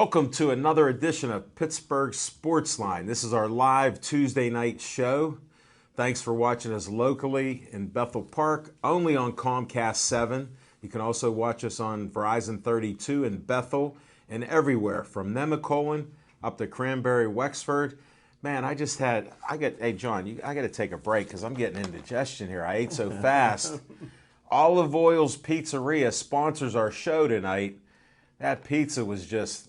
Welcome to another edition of Pittsburgh Sportsline. This is our live Tuesday night show. Thanks for watching us locally in Bethel Park, only on Comcast 7. You can also watch us on Verizon 32 in Bethel and everywhere from Nemacolin up to Cranberry, Wexford. Man, hey John, I got to take a break because I'm getting indigestion here. I ate so fast. Olive Oil's Pizzeria sponsors our show tonight. That pizza was just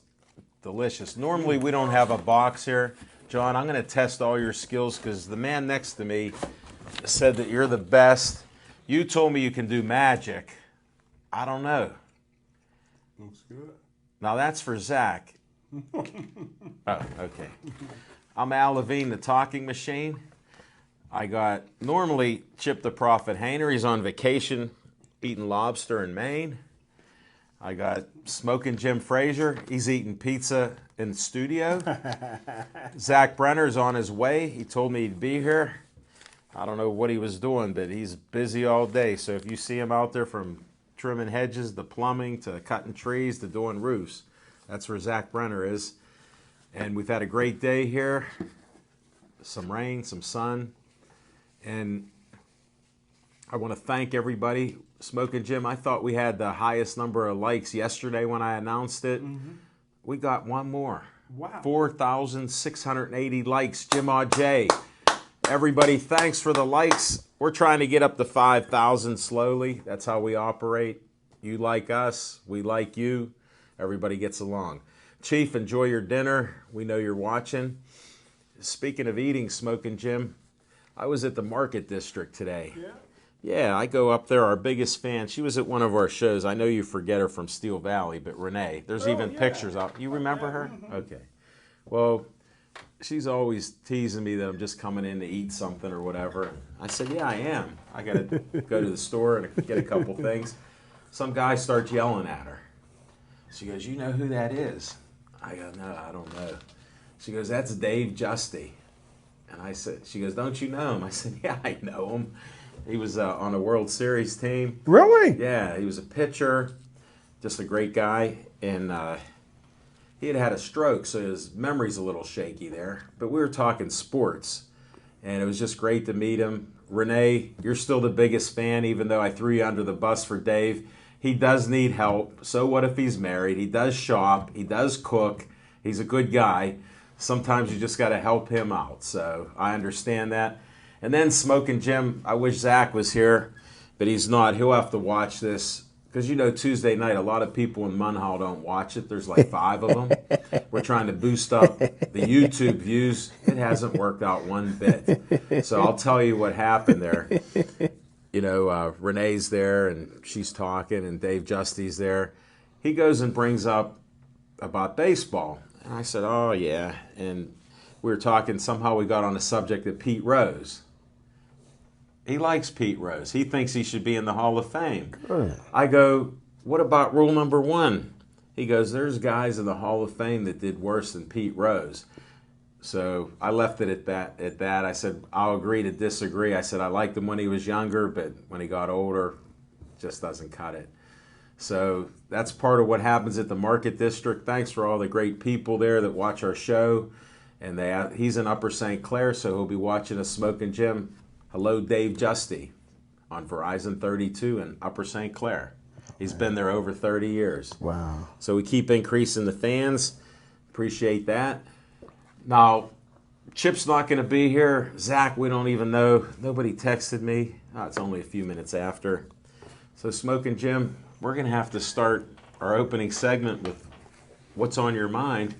delicious. Normally we don't have a box here. John, I'm going to test all your skills because the man next to me said that you're the best. You told me you can do magic. I don't know. Looks good. Now that's for Zach. Oh, okay. I'm Al Levine, the talking machine. I got normally Chip the Prophet Hainer. He's on vacation eating lobster in Maine. I got Smoking Jim Frazier. He's eating pizza in the studio. Zach Brenner's on his way. He told me he'd be here. I don't know what he was doing, but he's busy all day. So if you see him out there from trimming hedges to plumbing to cutting trees to doing roofs, that's where Zach Brenner is. And we've had a great day here. Some rain, some sun. And I want to thank everybody. Smoking Jim, I thought we had the highest number of likes yesterday when I announced it. Mm-hmm. We got one more. Wow. 4,680 likes. Jim J. Everybody, thanks for the likes. We're trying to get up to 5,000 slowly. That's how we operate. You like us. We like you. Everybody gets along. Chief, enjoy your dinner. We know you're watching. Speaking of eating, Smoking Jim, I was at the Market District today. Yeah. Yeah, I go up there. Our biggest fan. She was at one of our shows. I know you forget her from Steel Valley, but Renee. There's even pictures out. You remember her? Mm-hmm. Okay. Well, she's always teasing me that I'm just coming in to eat something or whatever. I said, yeah, I am. I got to go to the store and get a couple things. Some guy starts yelling at her. She goes, you know who that is? I go, no, I don't know. She goes, that's Dave Justy. And I said, she goes, don't you know him? I said, yeah, I know him. He was on a World Series team. Really? Yeah, he was a pitcher, just a great guy. And he had a stroke, so his memory's a little shaky there. But we were talking sports, and it was just great to meet him. Renee, you're still the biggest fan, even though I threw you under the bus for Dave. He does need help. So what if he's married? He does shop. He does cook. He's a good guy. Sometimes you just got to help him out. So I understand that. And then Smoking Jim, I wish Zach was here, but he's not. He'll have to watch this. Because, you know, Tuesday night, a lot of people in Munhall don't watch it. There's like 5 of them. We're trying to boost up the YouTube views. It hasn't worked out one bit. So I'll tell you what happened there. You know, Renee's there, and she's talking, and Dave Justy's there. He goes and brings up about baseball. And I said, oh, yeah. And we were talking, somehow we got on the subject of Pete Rose. He likes Pete Rose. He thinks he should be in the Hall of Fame. Good. I go, what about rule number 1? He goes, there's guys in the Hall of Fame that did worse than Pete Rose. So I left it at that. I said, I'll agree to disagree. I said, I liked him when he was younger, but when he got older, just doesn't cut it. So that's part of what happens at the Market District. Thanks for all the great people there that watch our show. And he's in Upper St. Clair, so he'll be watching us, Smoking Jim. Hello, Dave Justy on Verizon 32 in Upper St. Clair. He's been there over 30 years. Wow. So we keep increasing the fans. Appreciate that. Now, Chip's not going to be here. Zach, we don't even know. Nobody texted me. Oh, it's only a few minutes after. So Smoking Jim, we're going to have to start our opening segment with what's on your mind.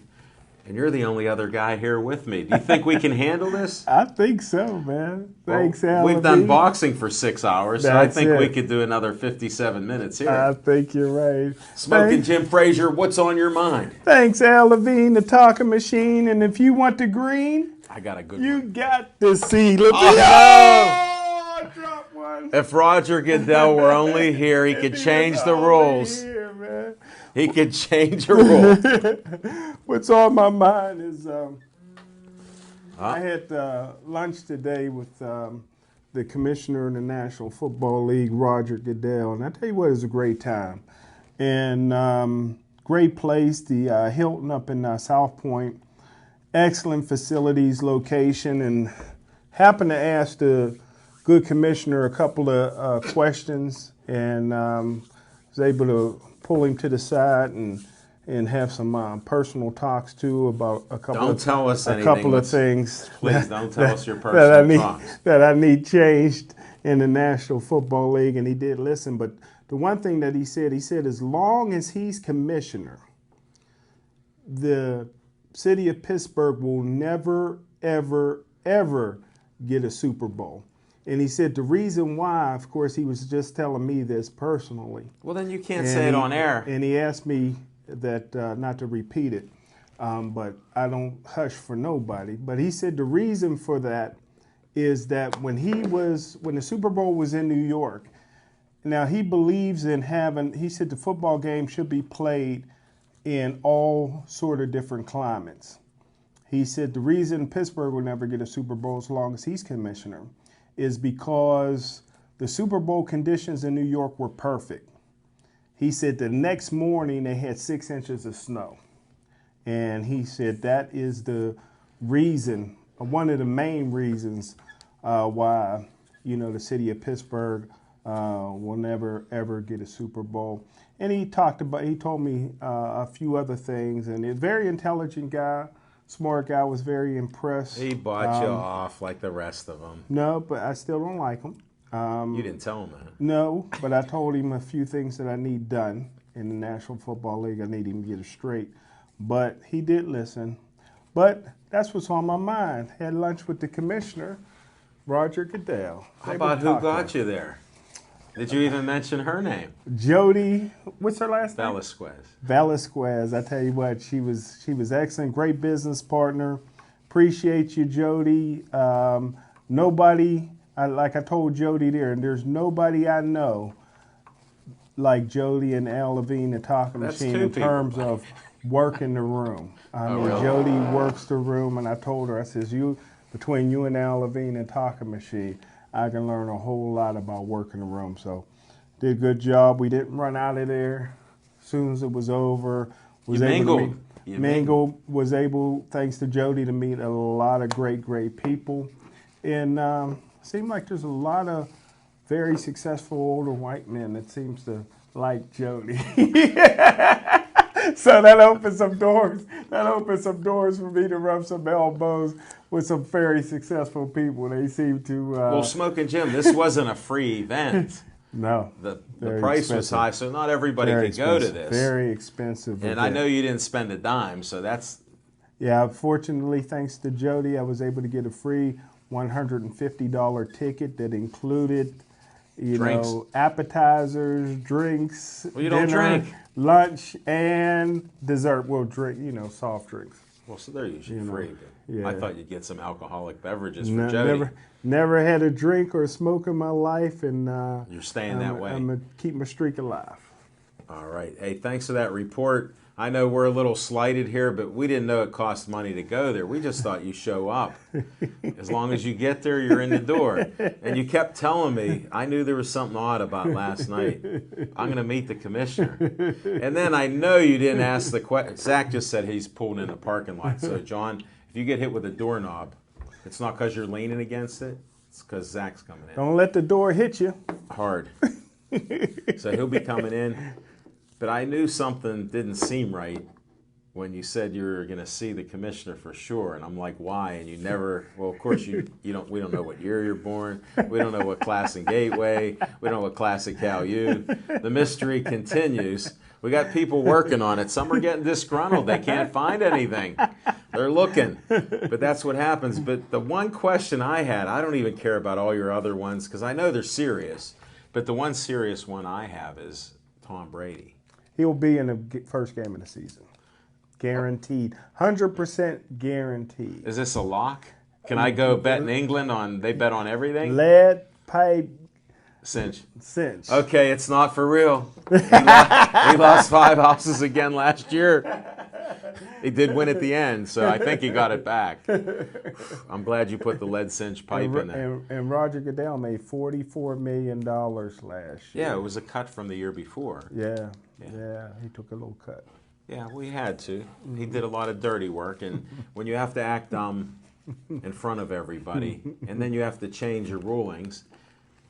And you're the only other guy here with me. Do you think we can handle this? I think so, man. Thanks, Al. We've done boxing for 6 hours, so I think we could do another 57 minutes here. I think you're right. Smoking Jim Frazier, what's on your mind? Thanks, Al Levine, the talking machine. And if you want the green, I got a good you one. got to see Levine. Oh, I dropped one. If Roger Goodell were only here, he could change the rules. Here, man. He could change a rule. What's on my mind is I had lunch today with the commissioner in the National Football League, Roger Goodell, and I tell you what, it was a great time. And of great place, the Hilton up in South Point. Excellent facilities, location, and happened to ask the good commissioner a couple of questions, and was able to pull him to the side and have some personal talks too about a couple of things. Please don't tell us your personal talks that I need changed in the National Football League, and he did listen. But the one thing that he said as long as he's commissioner, the city of Pittsburgh will never, ever, ever get a Super Bowl. And he said the reason why, of course, he was just telling me this personally. Well, then you can't say it on air. And he asked me that not to repeat it, but I don't hush for nobody. But he said the reason for that is that when the Super Bowl was in New York, now he believes in he said the football game should be played in all sort of different climates. He said the reason Pittsburgh will never get a Super Bowl as long as he's commissioner is because the Super Bowl conditions in New York were perfect. He said the next morning they had 6 inches of snow. And he said that is the reason, one of the main reasons why, the city of Pittsburgh will never, ever get a Super Bowl. And he told me a few other things, and a very intelligent guy, smart guy, was very impressed. He bought you off like the rest of them. No, but I still don't like him. You didn't tell him that. No, but I told him a few things that I need done in the National Football League. I need him to get it straight. But he did listen. But that's what's on my mind. Had lunch with the commissioner, Roger Goodell. How about who got you there? Did you even mention her name? Jody, what's her last name? Velasquez. I tell you what, she was excellent, great business partner. Appreciate you, Jody. Nobody, like I told Jody there's nobody I know like Jody and Al Levine, the talking machine, in terms of working the room. Really? Jody works the room, and I told her, I says, between you and Al Levine and talking machine, I can learn a whole lot about working the room. So did a good job. We didn't run out of there as soon as it was over. Mingled was able, thanks to Jody, to meet a lot of great, great people. And seemed like there's a lot of very successful older white men that seems to like Jody. So that opened some doors. That opened some doors for me to rub some elbows with some very successful people. They seem to. Well, Smoking Jim, this wasn't a free event. No. The price was high, so not everybody could go to this. Very expensive. And I know you didn't spend a dime, so that's. Yeah, fortunately, thanks to Jody, I was able to get a free $150 ticket that included, appetizers, drinks, dinner, lunch, and dessert. We'll drink, soft drinks. Well, so they're usually free. Yeah. I thought you'd get some alcoholic beverages for Jody. Never had a drink or a smoke in my life, and you're staying that way. I'm gonna keep my streak alive. All right. Hey, thanks for that report. I know we're a little slighted here, but we didn't know it cost money to go there. We just thought you show up. As long as you get there, you're in the door. And you kept telling me, I knew there was something odd about last night. I'm going to meet the commissioner. And then I know you didn't ask the question. Zach just said he's pulled in the parking lot. So, John, if you get hit with a doorknob, it's not because you're leaning against it. It's because Zach's coming in. Don't let the door hit you. Hard. So he'll be coming in. But I knew something didn't seem right when you said you were going to see the commissioner for sure, and I'm like, why? And you never. Well, of course you don't. We don't know what year you're born. We don't know what class in Gateway. We don't know what class at Cal U. The mystery continues. We got people working on it. Some are getting disgruntled. They can't find anything. They're looking. But that's what happens. But the one question I had, I don't even care about all your other ones because I know they're serious. But the one serious one I have is Tom Brady. He'll be in the first game of the season. Guaranteed. 100% guaranteed. Is this a lock? Can I go bet in England they bet on everything? Lead, pipe, cinch. Okay, it's not for real. He lost 5 houses again last year. He did win at the end, so I think he got it back. I'm glad you put the lead cinch pipe in there. And Roger Goodell made $44 million last year. Yeah, it was a cut from the year before. Yeah, he took a little cut. Yeah, we had to. He did a lot of dirty work, and when you have to act dumb in front of everybody, and then you have to change your rulings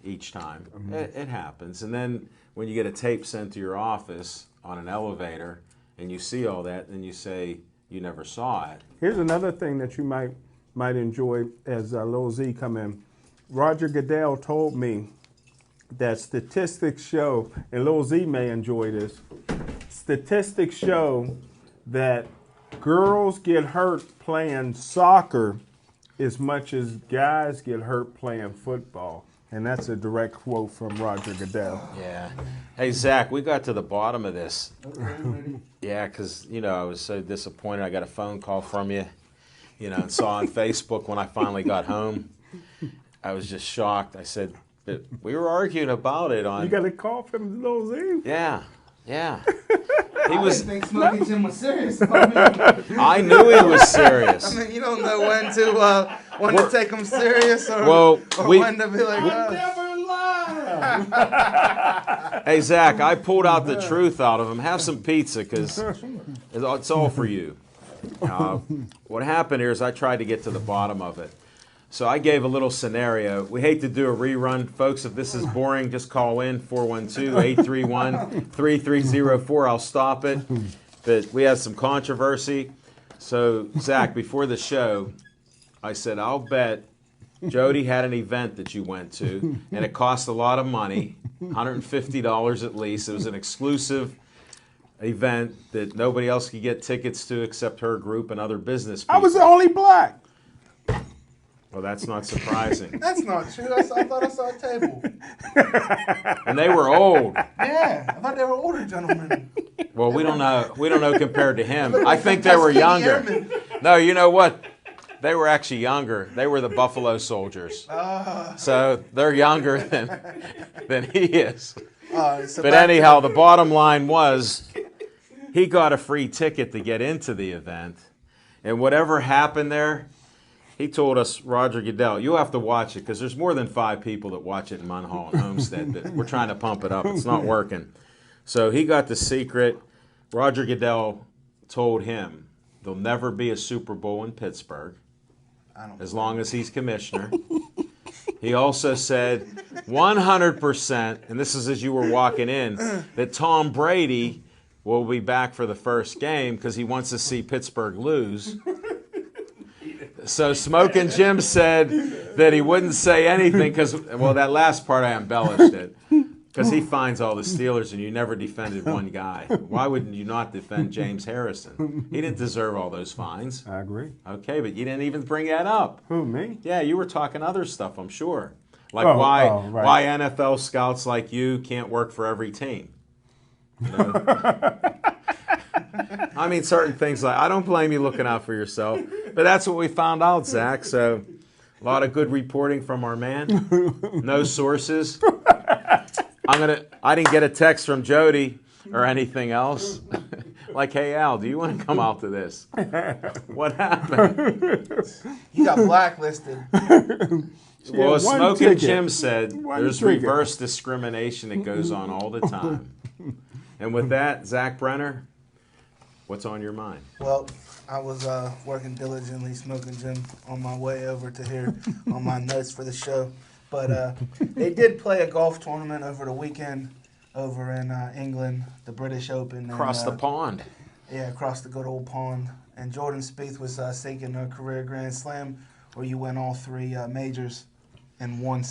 each time, it happens. And then when you get a tape sent to your office on an elevator, and you see all that, then you say you never saw it. Here's another thing that you might enjoy as Lil Z come in. Roger Goodell told me that statistics show, and Lil Z may enjoy this, statistics show that girls get hurt playing soccer as much as guys get hurt playing football. And that's a direct quote from Roger Goodell. Yeah. Hey, Zach, we got to the bottom of this. Yeah, because, I was so disappointed. I got a phone call from you, and saw on Facebook when I finally got home. I was just shocked. I said, we were arguing about it on... You got a call from Lil Z? Yeah. He was. I didn't think Smoking Jim was serious. I knew he was serious. I mean, you don't know when to take him serious or when to be like, never lie. Hey, Zach, I pulled out the truth out of him. Have some pizza, because it's all for you. What happened here is I tried to get to the bottom of it. So I gave a little scenario. We hate to do a rerun. Folks, if this is boring, just call in 412-831-3304. I'll stop it. But we had some controversy. So, Zach, before the show, I said, I'll bet Jody had an event that you went to, and it cost a lot of money, $150 at least. It was an exclusive event that nobody else could get tickets to except her group and other business people. I was the only black. Well, that's not surprising. That's not true. I thought I saw a table. And they were old. Yeah, I thought they were older gentlemen. Well, we don't know. We don't know compared to him. I think they were younger. No, you know what? They were actually younger. They were the Buffalo Soldiers. So they're younger than he is. So but anyhow, the bottom line was he got a free ticket to get into the event. And whatever happened there, he told us, Roger Goodell, you'll have to watch it because there's more than 5 people that watch it in Munhall and Homestead. But we're trying to pump it up. It's not working. So he got the secret. Roger Goodell told him there'll never be a Super Bowl in Pittsburgh as long as he's commissioner. He also said 100%, and this is as you were walking in, that Tom Brady will be back for the first game because he wants to see Pittsburgh lose. So Smoking Jim said that he wouldn't say anything because, well, that last part I embellished it. Because he finds all the Steelers and you never defended one guy. Why wouldn't you not defend James Harrison? He didn't deserve all those fines. I agree. Okay, but you didn't even bring that up. Who, me? Yeah, you were talking other stuff, I'm sure. Like why NFL scouts like you can't work for every team. You know? I mean, certain things like, I don't blame you looking out for yourself, but that's what we found out, Zach. So a lot of good reporting from our man. No sources. I didn't get a text from Jody or anything else. Like, hey, Al, do you want to come out to this? What happened? You got blacklisted. Well, as Smoking Jim said, there's reverse discrimination that goes on all the time. And with that, Zach Brenner, what's on your mind? Well, I was working diligently, Smoking Jim, on my way over to here on my notes for the show. But they did play a golf tournament over the weekend over in England, the British Open. Across the pond. Yeah, across the good old pond. And Jordan Spieth was seeking a career Grand Slam where you win all 3 majors in one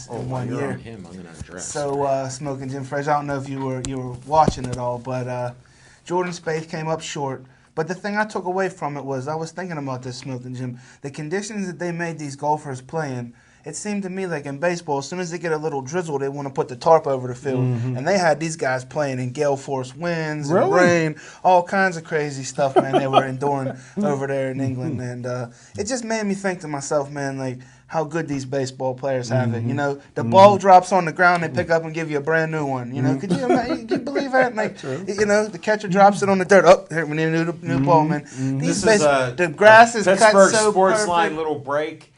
year. On him, I'm going to address. So, Smoking Jim Fresh, I don't know if you were watching it all, but Jordan Spieth came up short. But the thing I took away from it was, I was thinking about this, Smoking Jim, the conditions that they made these golfers play in. It seemed to me like in baseball, as soon as they get a little drizzle, they want to put the tarp over the field. Mm-hmm. And they had these guys playing in gale force winds and rain, all kinds of crazy stuff, man, they were enduring over there in England. And it just made me think to myself, man, like, how good these baseball players have it. You know, the ball drops on the ground, they pick up and give you a brand new one. You know, could you believe that? Like, you know, the catcher drops it on the dirt. Oh, here we need a new ball, man. These the grass is cut Pittsburgh so Sportsline little break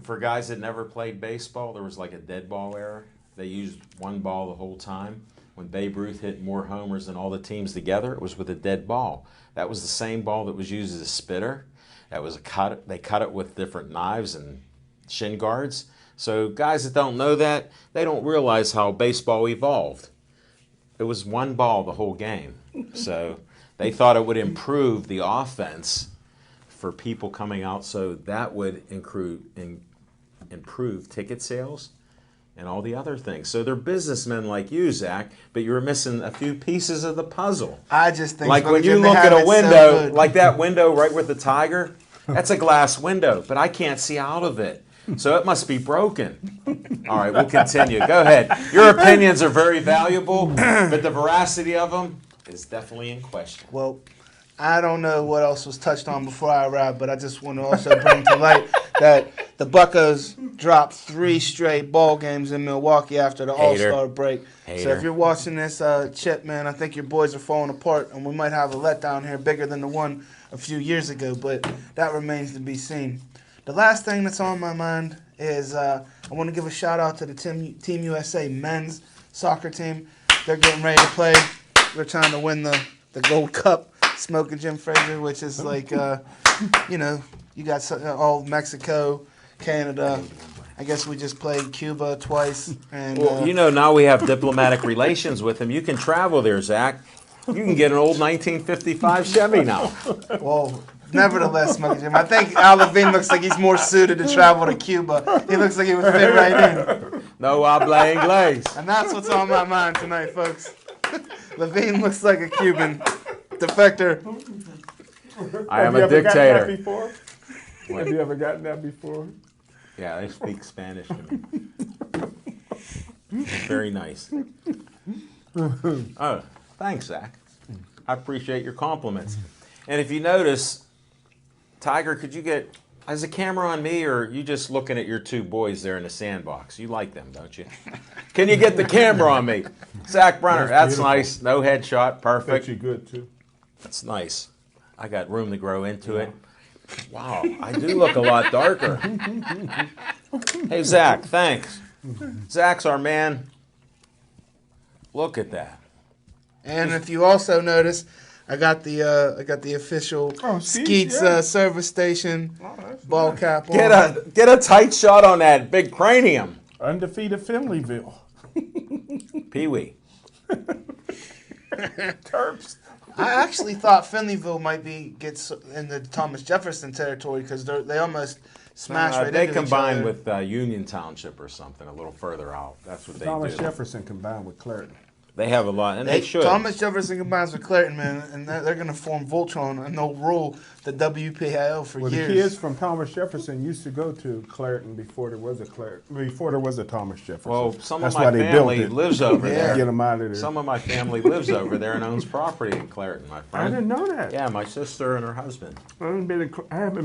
for guys that never played baseball. There was like a dead ball era. They used one ball the whole time. when Babe Ruth hit more homers than all the teams together, it was with a dead ball. That was the same ball that was used as a spitter. That was a cut. They cut it with different knives and shin guards. So guys that don't know that, they don't realize how baseball evolved. It was one ball the whole game. So they thought it would improve the offense for people coming out, so that would improve ticket sales and all the other things. So they're businessmen like you, Zach, but you were missing a few pieces of the puzzle. I just think like when you look at a window, like that window right with the tiger, that's a glass window, but I can't see out of it. So it must be broken. All right, we'll continue. Go ahead. Your opinions are very valuable, but the veracity of them is definitely in question. Well, I don't know what else was touched on before I arrived, but I just want to also bring to light that the Buccos dropped 3 straight ball games in Milwaukee after the All-Star break. So if you're watching this, Chip, man, I think your boys are falling apart, and we might have a letdown here bigger than the one a few years ago, but that remains to be seen. The last thing that's on my mind is I want to give a shout-out to the Team USA men's soccer team. They're getting ready to play. They're trying to win the Gold Cup, Smoking Jim Fraser, which is like, you know, you got all Mexico, Canada. I guess we just played Cuba twice. And well, you know, now we have diplomatic relations with them. You can travel there, Zach. You can get an old 1955 Chevy now. Well, nevertheless, Smoking Jim, I think Al Levine looks like he's more suited to travel to Cuba. He looks like he would fit right in. No habla inglés. And that's what's on my mind tonight, folks. Levine looks like a Cuban defector. I am a dictator. Have you ever gotten that before? Yeah, they speak Spanish to me. Very nice. Oh, thanks, Zach. I appreciate your compliments. And if you notice, Tiger, could you get, is the camera on me, or are you just looking at your 2 boys there in the sandbox? You like them, don't you? Can you get the camera on me? Zach Brunner, that's nice. No headshot, perfect. You good, too. That's nice. I got room to grow into it. Wow, I do look a lot darker. Hey, Zach, thanks. Zach's our man. Look at that. And if you also notice, I got the official Skeets service station ball cap on. Get a tight shot on that big cranium. Undefeated Finleyville. Pee-wee. Terps. I actually thought Finleyville might get in the Thomas Jefferson territory because they almost smashed right into each other. They combined with Union Township or something a little further out. That's what they do. Thomas Jefferson combined with Clareton. They have a lot, and they should. Thomas Jefferson combines with Clareton, man, and they're going to form Voltron, and they'll rule the WPIL for years. The kids from Thomas Jefferson used to go to Clareton before there was a Thomas Jefferson. Well, some of my family lives over there. Get them out of there. Some of my family lives over there and owns property in Clareton, my friend. I didn't know that. Yeah, my sister and her husband. I haven't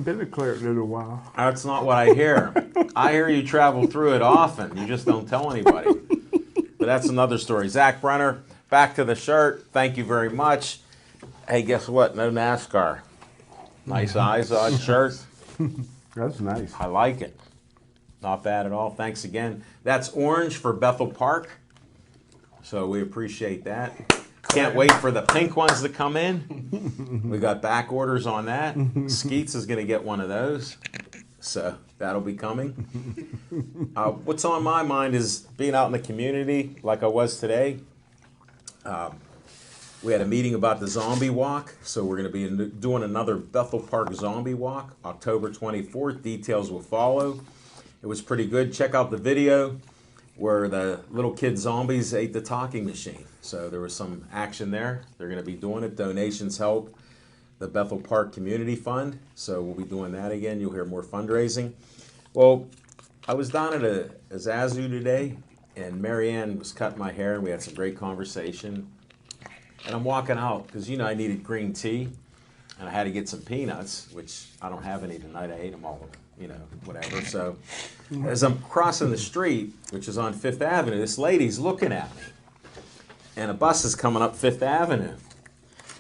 been to Clareton in a while. That's not what I hear. I hear you travel through it often. You just don't tell anybody. But that's another story. Zach Brunner. Back to the shirt. Thank you very much. Hey, guess what? No NASCAR. Nice eyes on shirt. That's nice. I like it. Not bad at all. Thanks again. That's orange for Bethel Park. So we appreciate that. Can't wait for the pink ones to come in. We got back orders on that. Skeets is going to get one of those. So that'll be coming. What's on my mind is being out in the community like I was today. We had a meeting about the zombie walk, so we're going to be doing another Bethel Park zombie walk, October 24th. Details will follow. It was pretty good. Check out the video where the little kid zombies ate the talking machine. So there was some action there. They're going to be doing it. Donations help the Bethel Park Community Fund, so we'll be doing that again. You'll hear more fundraising. Well, I was down at a Zazu today, and Marianne was cutting my hair, and we had some great conversation. And I'm walking out because, you know, I needed green tea, and I had to get some peanuts, which I don't have any tonight. I ate them all, you know, whatever. So as I'm crossing the street, which is on Fifth Avenue, this lady's looking at me, and a bus is coming up Fifth Avenue.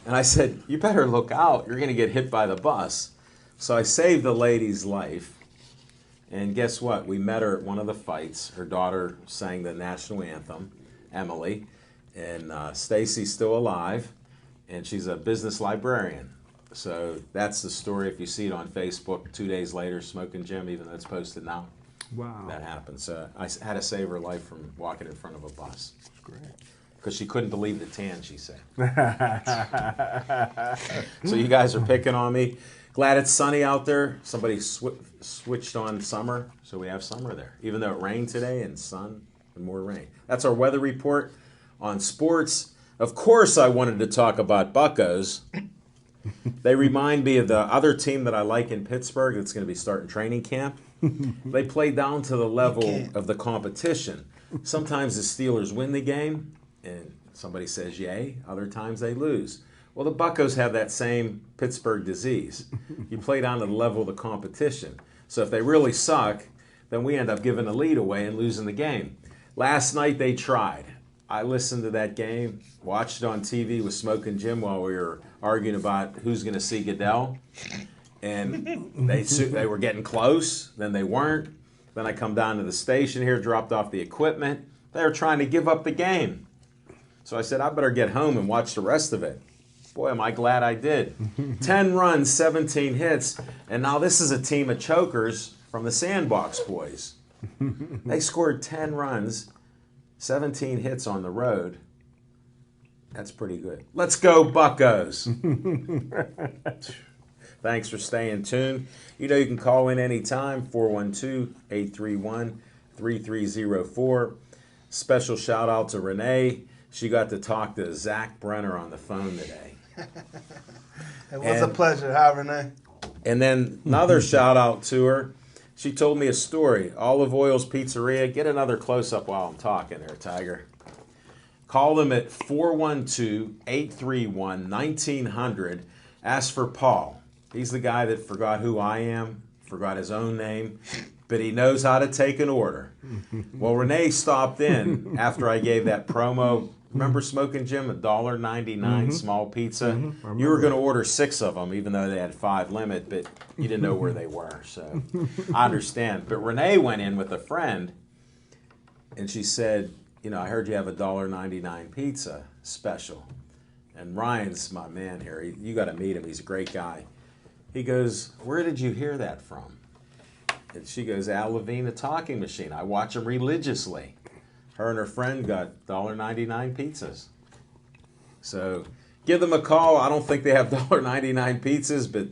And I said, you better look out. You're going to get hit by the bus. So I saved the lady's life. And guess what? We met her at one of the fights. Her daughter sang the national anthem, Emily. And Stacy's still alive, and she's a business librarian. So that's the story. If you see it on Facebook 2 days later, Smoking Jim, even though it's posted now. Wow. That happened. So I had to save her life from walking in front of a bus. That's great. Because she couldn't believe the tan, she said. So you guys are picking on me. Glad it's sunny out there. Somebody switched on summer, so we have summer there. Even though it rained today and sun and more rain. That's our weather report on sports. Of course I wanted to talk about Buccos. They remind me of the other team that I like in Pittsburgh that's going to be starting training camp. They play down to the level of the competition. Sometimes the Steelers win the game, and somebody says yay. Other times they lose. Well, the Buccos have that same Pittsburgh disease. You play down to the level of the competition. So if they really suck, then we end up giving the lead away and losing the game. Last night they tried. I listened to that game, watched it on TV with Smoking Jim while we were arguing about who's going to see Goodell. And they were getting close, then they weren't. Then I come down to the station here, dropped off the equipment. They were trying to give up the game. So I said, I better get home and watch the rest of it. Boy, am I glad I did. 10 runs, 17 hits, and now this is a team of chokers from the Sandbox Boys. They scored 10 runs, 17 hits on the road. That's pretty good. Let's go, Buccos. Thanks for staying tuned. You know you can call in anytime, 412-831-3304. Special shout out to Renee. She got to talk to Zach Brenner on the phone today. It was a pleasure. Hi, Renee. And then another shout out to her. She told me a story. Olive Oil's Pizzeria. Get another close-up while I'm talking there, Tiger. Call them at 412-831-1900. Ask for Paul. He's the guy that forgot who I am, forgot his own name, but he knows how to take an order. Well, Renee stopped in after I gave that promo. Remember Smoking Jim, $1.99 small pizza? You were going to order 6 of them, even though they had 5 limit, but you didn't know where they were. So I understand. But Renee went in with a friend, and she said, you know, I heard you have $1.99 pizza special. And Ryan's my man here. You got to meet him. He's a great guy. He goes, where did you hear that from? And she goes, Al Levine, the talking machine. I watch him religiously. Her and her friend got $1.99 pizzas. So give them a call. I don't think they have $1.99 pizzas, but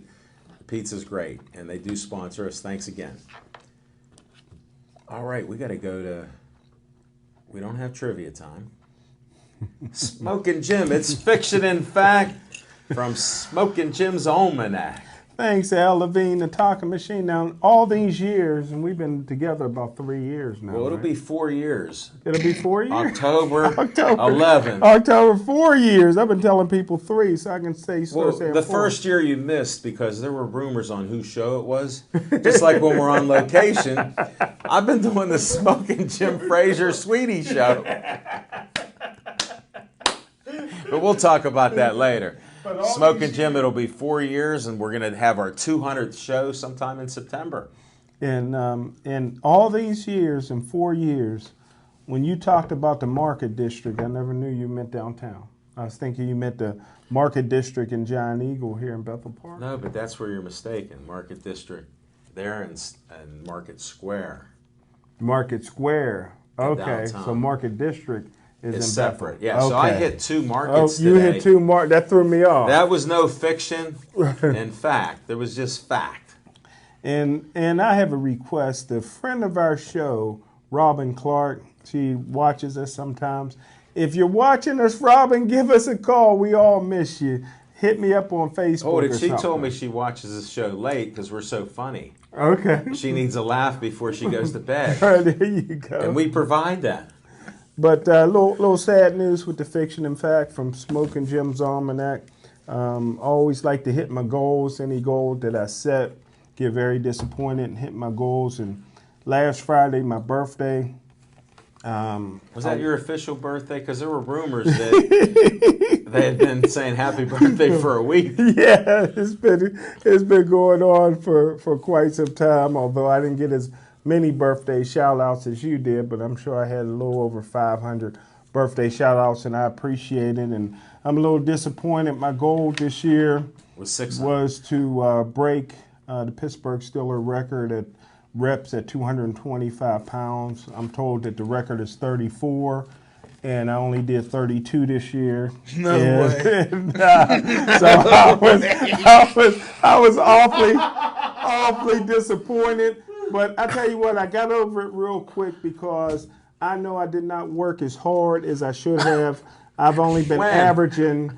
the pizza's great. And they do sponsor us. Thanks again. All right, we got to go to, we don't have trivia time. Smoking Jim, it's fiction and fact from Smoking Jim's Almanac. Thanks, Al Levine, the talking machine. Now, all these years, and we've been together about 3 years now. Well, it'll be 4 years. It'll be 4 years? October 11th. October, 4 years. I've been telling people 3, so I can say Well, the 4. first year you missed because there were rumors on whose show it was. Just like when we're on location. I've been doing the Smoking Jim Frazier Sweetie show. But we'll talk about that later. Smoking Jim, it'll be 4 years, and we're going to have our 200th show sometime in September. And all these years, in 4 years, when you talked about the Market District, I never knew you meant downtown. I was thinking you meant the Market District in Giant Eagle here in Bethel Park. No, but that's where you're mistaken. Market District there and Market Square. Market Square. Okay, downtown. so Market District is in separate. Bethel. Yeah, so I Okay. hit 2 markets you today. hit 2 markets. That threw me off. That was no fiction and fact. There was just fact. And I have a request. A friend of our show, Robin Clark, she watches us sometimes. If you're watching us, Robin, give us a call. We all miss you. Hit me up on Facebook. Oh, or she something. told me she watches this show late because we're so funny. Okay. She needs a laugh before she goes to bed. There you go. And we provide that. But little sad news with the fiction and fact from Smoking Jim's Almanac. Always like to hit my goals. Any goal that I set, get very disappointed and hit my goals. And last Friday, my birthday. Was that your official birthday? Because there were rumors that they had been saying happy birthday for a week. Yeah, it's been going on for quite some time, although I didn't get as many birthday shout outs as you did, but I'm sure I had a little over 500 birthday shout-outs, and I appreciate it. And I'm a little disappointed. My goal this year was to break the Pittsburgh Steelers record at reps at 225 pounds. I'm told that the record is 34, and I only did 32 this year. No way. So I was awfully disappointed. But I tell you what, I got over it real quick because I know I did not work as hard as I should have. I've only been averaging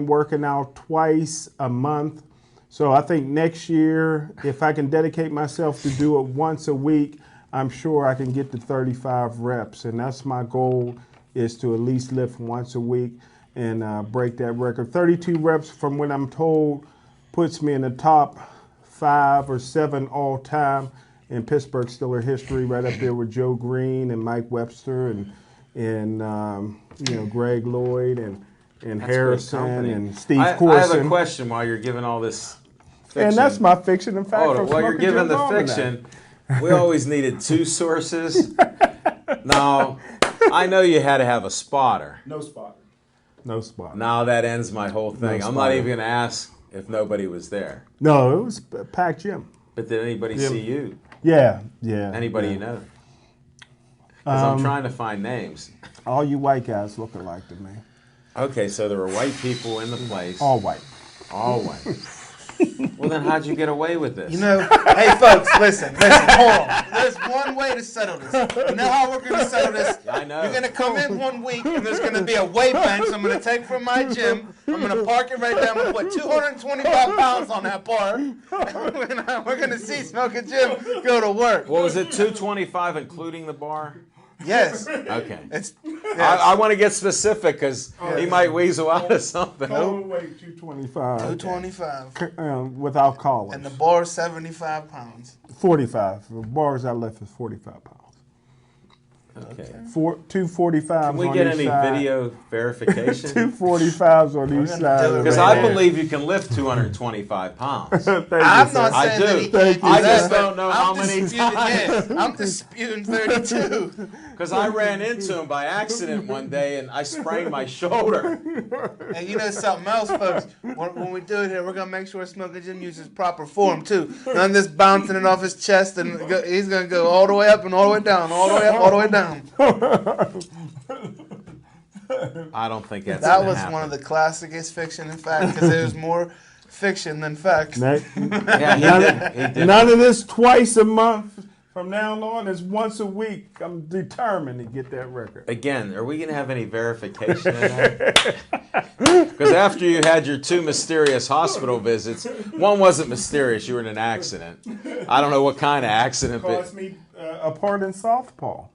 working out twice a month. So I think next year, if I can dedicate myself to do it once a week, I'm sure I can get to 35 reps. And that's my goal, is to at least lift once a week and break that record. 32 reps, from what I'm told, puts me in the top 5 or 7 all time in Pittsburgh Steelers history, right up there with Joe Green and Mike Webster and Greg Lloyd and Harrison and Steve Corson. I have a question while you're giving all this fiction. And that's my fiction. In fact, while you're giving the fiction, we always needed 2 sources. Now, I know you had to have a spotter. No spotter. Now that ends my whole thing. I'm not even going to ask if nobody was there. No, it was a packed gym. But did anybody see you? Yeah. Anybody you know? Because I'm trying to find names. All you white guys look alike to me. Okay, so there were white people in the place. All white. All white. Well, then how'd you get away with this? Hey, folks, listen, hold on. There's one way to settle this. You know how we're going to settle this? I know. You're going to come in one week, and there's going to be a weight bench I'm going to take from my gym. I'm going to park it right there. I'm going to put 225 pounds on that bar. We're going to see Smoking Jim go to work. What was it, 225 including the bar? Yes. Okay. Yes. I want to get specific because he might weasel out of something. Total weight 225. 225. Without collars. And the bar is 75 pounds. 45. The bars I left is 45 pounds. Okay. 245s Can we on get each any side. video verification? 245s on each side. Because I believe you can lift 225 pounds. Thank you, I'm sir. not I saying do. that he Thank can't you, do I just that, don't know but how I'm many disputing times. I'm disputing 32. Because I ran into him by accident one day and I sprained my shoulder. And you know something else, folks? When we do it here, we're going to make sure Smoking Jim uses proper form, too. None of this bouncing it off his chest, and he's going to go all the way up and all the way down, all the way up, all the way down. I don't think that's That gonna was happen. one of the classicest fiction, in fact, because there's more fiction than facts. Yeah, he did. None of this twice a month. From now on, it's once a week. I'm determined to get that record. Again, are we going to have any verification of that? Because after you had your 2 mysterious hospital visits, one wasn't mysterious. You were in an accident. I don't know what kind of accident. It cost me a part in softball.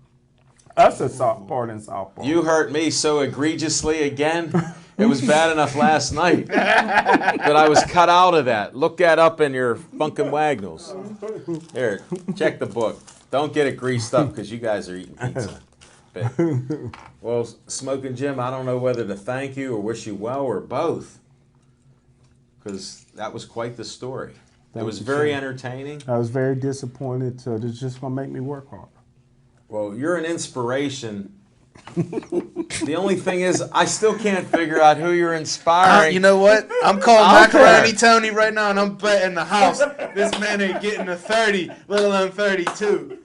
That's a part in softball. You hurt me so egregiously again. It was bad enough last night. But I was cut out of that. Look that up in your Funkin' Wagnalls. Here, check the book. Don't get it greased up because you guys are eating pizza. But, well, Smoking Jim, I don't know whether to thank you or wish you well or both. Because that was quite the story. It was very entertaining. I was very disappointed, so it's just going to make me work harder. Well, you're an inspiration. The only thing is, I still can't figure out who you're inspiring. You know what? I'm calling Macaroni Tony right now, and I'm betting the house this man ain't getting a 30, let alone 32.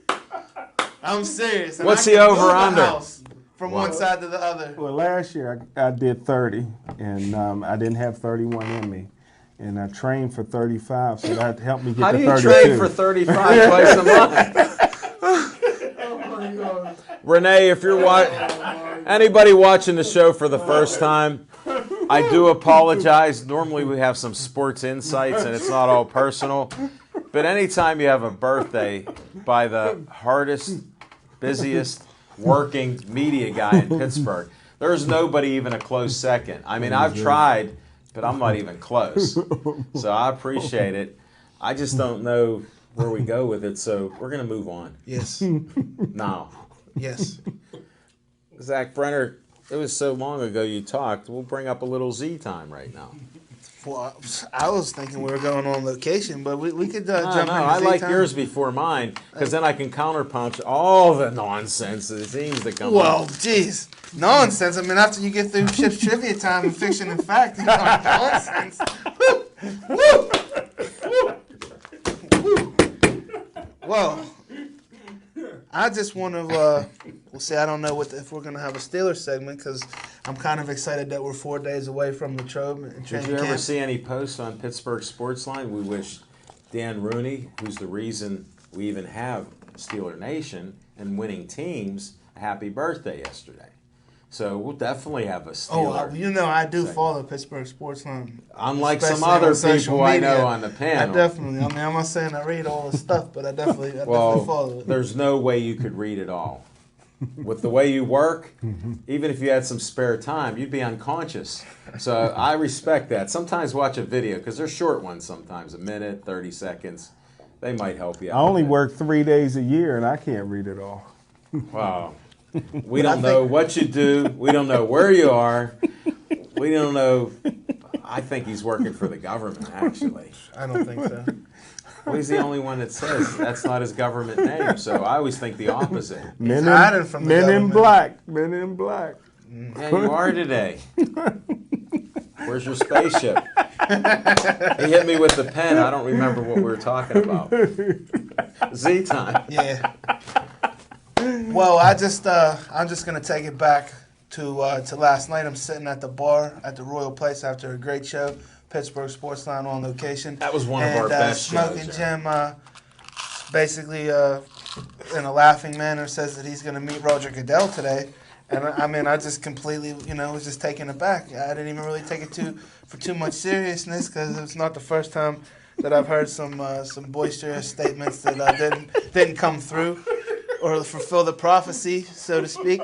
I'm serious. And What's I the can move over-under? house from one side to the other. Well, last year I did 30, and I didn't have 31 in me. And I trained for 35, so that helped me get How to do you 32. train for 35 twice a month? Renee, if you're anybody watching the show for the first time, I do apologize. Normally we have some sports insights and it's not all personal. But anytime you have a birthday by the hardest, busiest working media guy in Pittsburgh, there's nobody even a close second. I mean, I've tried, but I'm not even close. So I appreciate it. I just don't know where we go with it, so we're going to move on. Yes. Now. Yes. Zach Brenner, it was so long ago you talked. We'll bring up a little Z time right now. Well, I was thinking we were going on location, but we could jump into I like Z-Time. yours before mine, because then I can counterpunch all the nonsense that seems to come Well, up. geez. Nonsense. I mean, after you get through Chip's trivia time and fiction and fact, you know, nonsense. Woo! Woo! Woo! Woo! Well, I just want to, we'll see, I don't know if we're going to have a Steelers segment, because I'm kind of excited that we're 4 days away from Latrobe and Did training you ever camp. see any posts on Pittsburgh Sportsline? We wish Dan Rooney, who's the reason we even have Steeler Nation and winning teams, a happy birthday yesterday. So we'll definitely have a Steeler. Oh, you know, I do segment. follow Pittsburgh Sportsline. Unlike some especially other on social people I media. know on the panel. I definitely, I mean, I'm not saying I read all the stuff, but I definitely Well, follow it. there's no way you could read it all. With the way you work, even if you had some spare time, you'd be unconscious. So I respect that. Sometimes watch a video, because they're short ones sometimes, a minute, 30 seconds. They might help you out. I only a bit. work 3 days a year, and I can't read it all. Wow. We don't know what you do. We don't know where you are. We don't know. I think he's working for the government, actually. I don't think so. Well, he's the only one that says that's not his government name. So I always think the opposite. He's hiding from the Men in government. black. Men in black. Yeah, you are today. Where's your spaceship? He hit me with the pen. I don't remember what we were talking about. Z-Time. Yeah. Well, I'm just gonna take it back to last night. I'm sitting at the bar at the Royal Place after a great show, Pittsburgh Sportsline on location. That was one of our best Smoking shows. Jim, basically, in a laughing manner, says that he's gonna meet Roger Goodell today. And I mean, I just completely, was just taken aback. I didn't even really take it for too much seriousness, because it's not the first time that I've heard some boisterous statements that didn't come through or fulfill the prophecy, so to speak.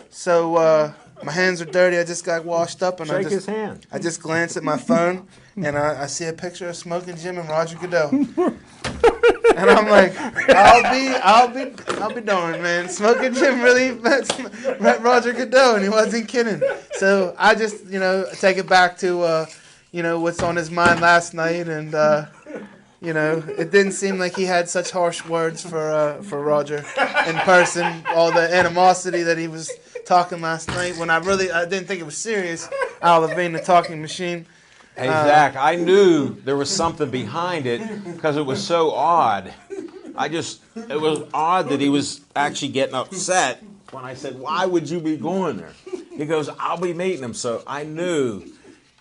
So my hands are dirty. I just got washed up, and Shake his hand. I just glanced at my phone, and I see a picture of Smoking Jim and Roger Goodell. And I'm like, I'll be darned, man. Smoking Jim really met Roger Goodell, and he wasn't kidding. So I just, take it back to, what's on his mind last night, and it didn't seem like he had such harsh words for Roger in person. All the animosity that he was talking last night, when I didn't think it was serious. Al Levine, the talking machine. Hey, Zach, I knew there was something behind it because it was so odd. It was odd that he was actually getting upset when I said, why would you be going there? He goes, I'll be meeting him. So I knew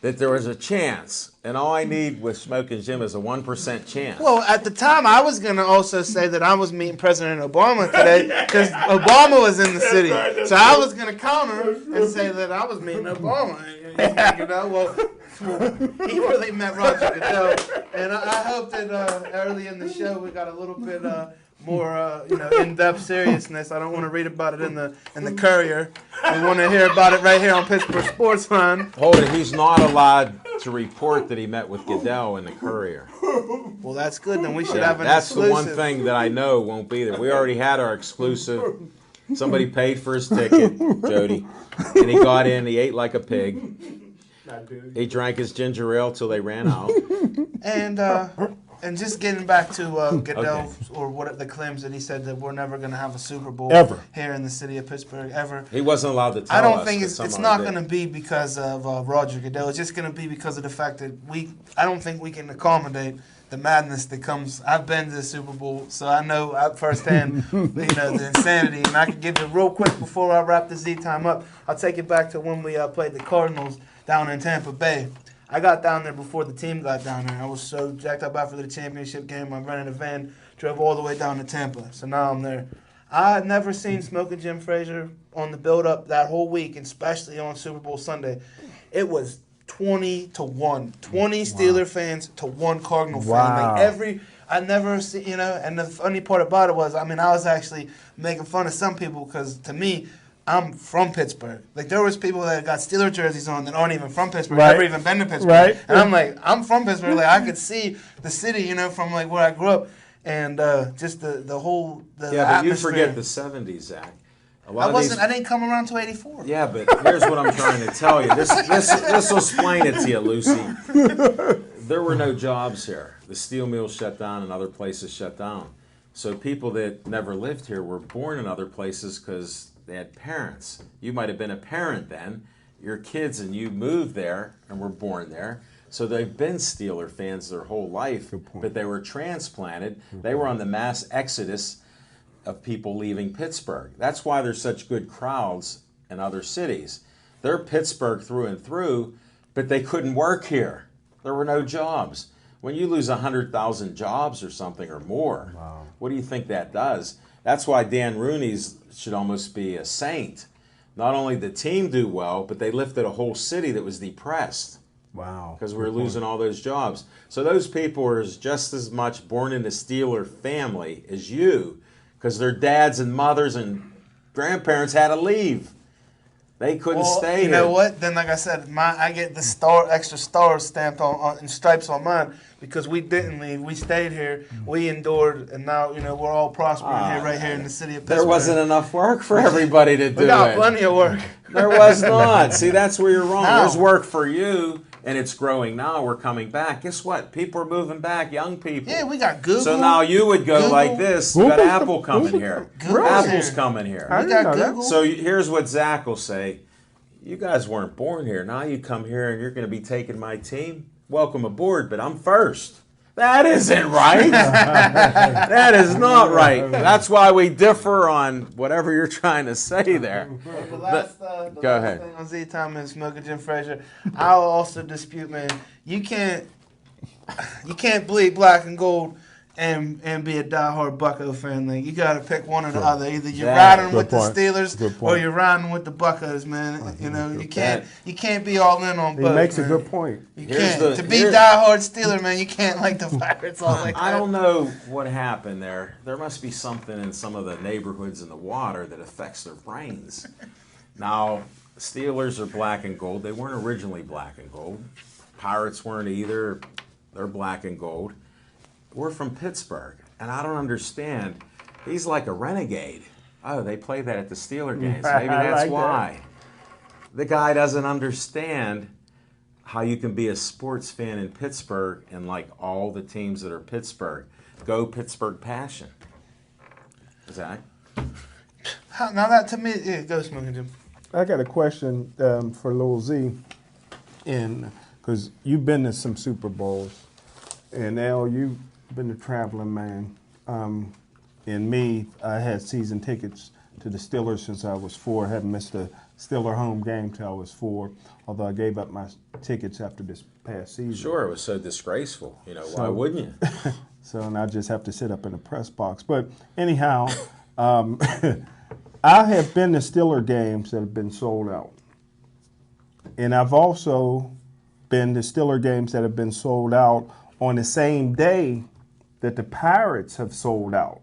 that there was a chance, and all I need with Smoking Jim is a 1% chance. Well, at the time, I was going to also say that I was meeting President Obama today because Obama was in the city. So I was going to counter and say that I was meeting Obama. He really met Roger Goodell. And I hope that early in the show we got a little bit more in-depth seriousness. I don't want to read about it in the Courier. We want to hear about it right here on Pittsburgh Sportsline. Hold it, he's not allowed to report that he met with Goodell in the Courier. Well, that's good. Then we should have an That's exclusive. the one thing that I know won't be there. We already had our exclusive. Somebody paid for his ticket, Jody, and he got in. He ate like a pig. He drank his ginger ale till they ran out. And just getting back to Goodell, Okay. or what the claims that he said that we're never going to have a Super Bowl Ever. here in the city of Pittsburgh, ever. He wasn't allowed to tell I don't us think that it's someone not did. going to be because of Roger Goodell. It's just going to be because of the fact that I don't think we can accommodate the madness that comes. I've been to the Super Bowl, so I know firsthand, the insanity. And I can give you real quick before I wrap the Z-Time up. I'll take it back to when we played the Cardinals down in Tampa Bay. I got down there before the team got down there. I was so jacked up after the championship game. I rented a van, drove all the way down to Tampa. So now I'm there. I had never seen Smoking Jim Frazier on the build-up that whole week, and especially on Super Bowl Sunday. It was 20-1. 20 Steeler fans to 1 Cardinal fan. Wow. I never see, and the funny part about it was, I was actually making fun of some people because to me, I'm from Pittsburgh. Like, there was people that got Steeler jerseys on that aren't even from Pittsburgh, Right. never even been to Pittsburgh. Right. And I'm like, I'm from Pittsburgh. Like, I could see the city, from like where I grew up. And just the whole Yeah, but you atmosphere. forget the 70s, Zach. I didn't come around till '84. Yeah, but here's what I'm trying to tell you. This will explain it to you, Lucy. There were no jobs here. The steel mills shut down and other places shut down. So people that never lived here were born in other places because they had parents. You might have been a parent then. Your kids and you moved there and were born there. So they've been Steeler fans their whole life, but they were transplanted. They were on the mass exodus of people leaving Pittsburgh. That's why there's such good crowds in other cities. They're Pittsburgh through and through, but they couldn't work here. There were no jobs. When you lose 100,000 jobs or something or more, what do you think that does? That's why Dan Rooney's should almost be a saint. Not only did the team do well, but they lifted a whole city that was depressed. Wow. Because we were losing all those jobs. So those people are just as much born in the Steeler family as you, because their dads and mothers and grandparents had to leave. They couldn't stay here. You know what? Then, like I said, I get the extra stars stamped on and stripes on mine because we didn't leave. We stayed here. We endured, and now we're all prospering here, right here in the city of Pittsburgh. There wasn't enough work for everybody to do. We got plenty of work. There was not. See, that's where you're wrong. No. There's work for you, and it's growing now. We're coming back. Guess what? People are moving back, young people. Yeah, we got Google. So now you would go Google. like this. You got Apple coming here. Apple's here. coming here. We got Google. So here's what Zach will say. You guys weren't born here. Now you come here and you're going to be taking my team. Welcome aboard, but I'm first. That isn't right. That is not right. That's why we differ on whatever you're trying to say there. The last Go ahead. thing on Z-Time and Smoking Jim Frazier, I'll also dispute, man. You can't bleed black and gold and be a diehard Bucko fan. Like, you got to pick one or the other. Either you're riding with the Steelers or you're riding with the Buccos, man. You can't be all in on both. He makes man. a good point. You can't. To be diehard Steeler, man, you can't like the Pirates all like that. I don't know what happened there. There must be something in some of the neighborhoods in the water that affects their brains. Now, Steelers are black and gold. They weren't originally black and gold. Pirates weren't either. They're black and gold. We're from Pittsburgh, and I don't understand. He's like a renegade. Oh, they play that at the Steeler games. Maybe that's like why. The guy doesn't understand how you can be a sports fan in Pittsburgh and like all the teams that are Pittsburgh. Go Pittsburgh passion. Zach? Now that to me, yeah, go Smoking Jim. I got a question for Lil Z, because you've been to some Super Bowls, and Al, you've been a traveling man. And me, I had season tickets to the Steelers since I was 4. I haven't missed a Steeler home game till I was 4, although I gave up my tickets after this past season. Sure, it was so disgraceful. Why wouldn't you? So and I just have to sit up in the press box. But anyhow, I have been to Steeler games that have been sold out. And I've also been to Steeler games that have been sold out on the same day that the Pirates have sold out.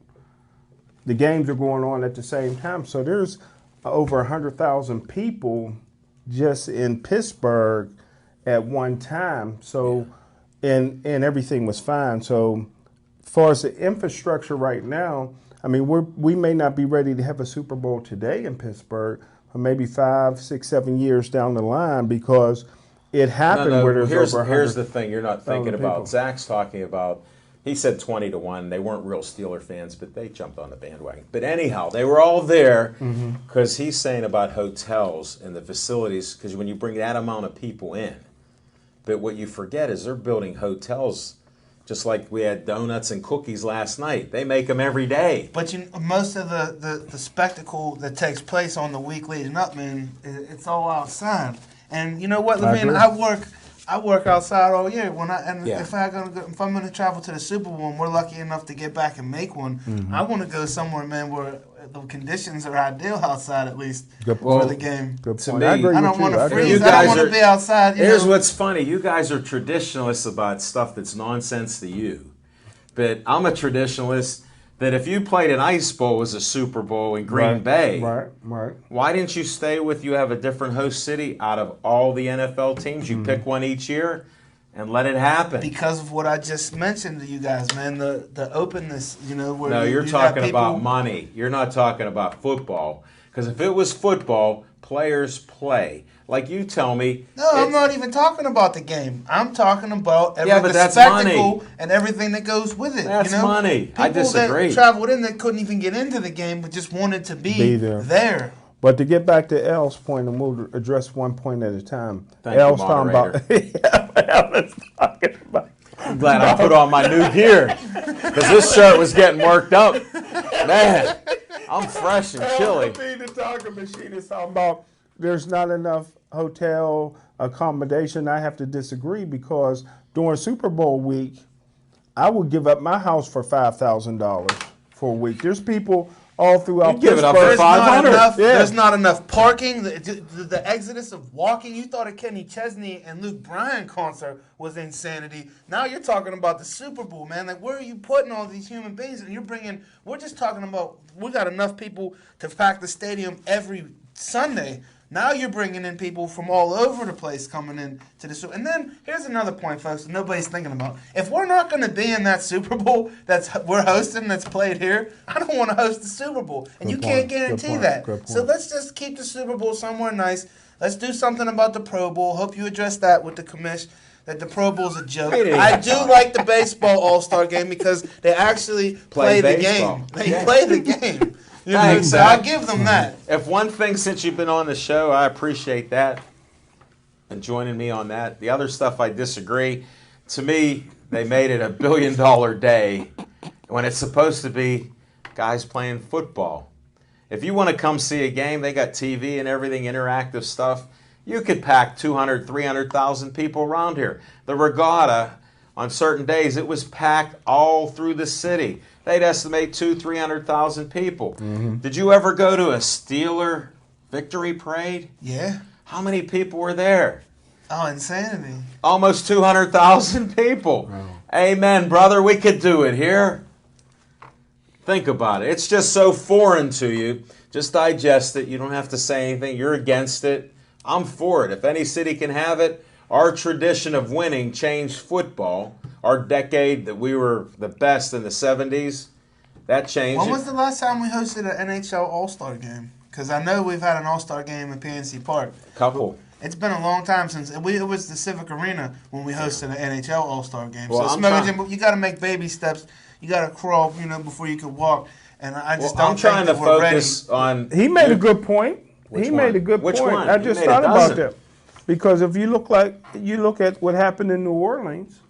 The games are going on at the same time. So there's over 100,000 people just in Pittsburgh at one time. So, and everything was fine. So as far as the infrastructure right now, I mean, we may not be ready to have a Super Bowl today in Pittsburgh, or maybe 5, 6, 7 years down the line, because it happened where there's over 100,000 Here's the thing you're not thinking about. people. Zach's talking about, he said 20-1. They weren't real Steeler fans, but they jumped on the bandwagon. But anyhow, they were all there because he's saying about hotels and the facilities, because when you bring that amount of people in, but what you forget is they're building hotels just like we had donuts and cookies last night. They make them every day. But most of the spectacle that takes place on the week leading up, man, it's all outside. And you know what, Levine? I work outside all year. If I'm gonna travel to the Super Bowl and we're lucky enough to get back and make one, I want to go somewhere, man, where the conditions are ideal outside at least for the game. Good To point. me, I agree I don't with want you. to I agree freeze. with I you. don't want to be outside. Here's what's funny. You guys are traditionalists about stuff that's nonsense to you. But I'm a traditionalist that if you played an Ice Bowl as a Super Bowl in Green Bay, Right. why didn't you stay with you have a different host city out of all the NFL teams? You pick one each year and let it happen. Because of what I just mentioned to you guys, man, the openness, where No, you're you talking got people, about money. You're not talking about football. Because if it was football, players play. Like you tell me. No, I'm not even talking about the game. I'm talking about but that's spectacle money. and everything that goes with it. That's money. People I disagree. that traveled in that couldn't even get into the game, but just wanted to be there. But to get back to L's point, and we'll address one point at a time. Thank L's you, talking about. I'm glad I put on my new gear because this shirt was getting worked up. Man, I'm fresh and chilly. The talking machine is talking about there's not enough hotel accommodation. I have to disagree because during Super Bowl week, I would give up my house for $5,000 for a week. There's people all throughout give it up for Pittsburgh. $500. There's not enough parking. The exodus of walking. You thought a Kenny Chesney and Luke Bryan concert was insanity. Now you're talking about the Super Bowl, man. Like, where are you putting all these human beings? And we're just talking about, we got enough people to pack the stadium every Sunday. Now you're bringing in people from all over the place coming in to the Super Bowl. And then here's another point, folks, that nobody's thinking about. If we're not going to be in that Super Bowl we're hosting that's played here, I don't want to host the Super Bowl. And you can't guarantee that. So let's just keep the Super Bowl somewhere nice. Let's do something about the Pro Bowl. Hope you address that with the commish, that the Pro Bowl's a joke. I do like the baseball All-Star game because they actually play the game. They play the game. Thanks, so I'll give them that. If one thing since you've been on the show, I appreciate that and joining me on that. The other stuff I disagree. To me, they made it $1 billion day when it's supposed to be guys playing football. If you want to come see a game, they got TV and everything, interactive stuff. You could pack 200, 300,000 people around here. The regatta, on certain days, it was packed all through the city. They'd estimate 200,000, 300,000 people. Mm-hmm. Did you ever go to a Steeler victory parade? Yeah. How many people were there? Oh, insanity. Almost 200,000 people. Wow. Amen, brother. We could do it here. Think about it. It's just so foreign to you. Just digest it. You don't have to say anything. You're against it. I'm for it. If any city can have it, our tradition of winning changed football. Our decade that we were the best in the 70s, that changed. When was the last time we hosted an NHL All-Star game? Because I know we've had an All-Star game in PNC Park. Couple. It's been a long time since it was the Civic Arena when we hosted an NHL All-Star game. Well, so you got to make baby steps. You got to crawl, before you can walk. And I just don't I'm trying think to that focus on. He made a good point. Which made a good Which point. one? I just thought about that. Because if you look at what happened in New Orleans,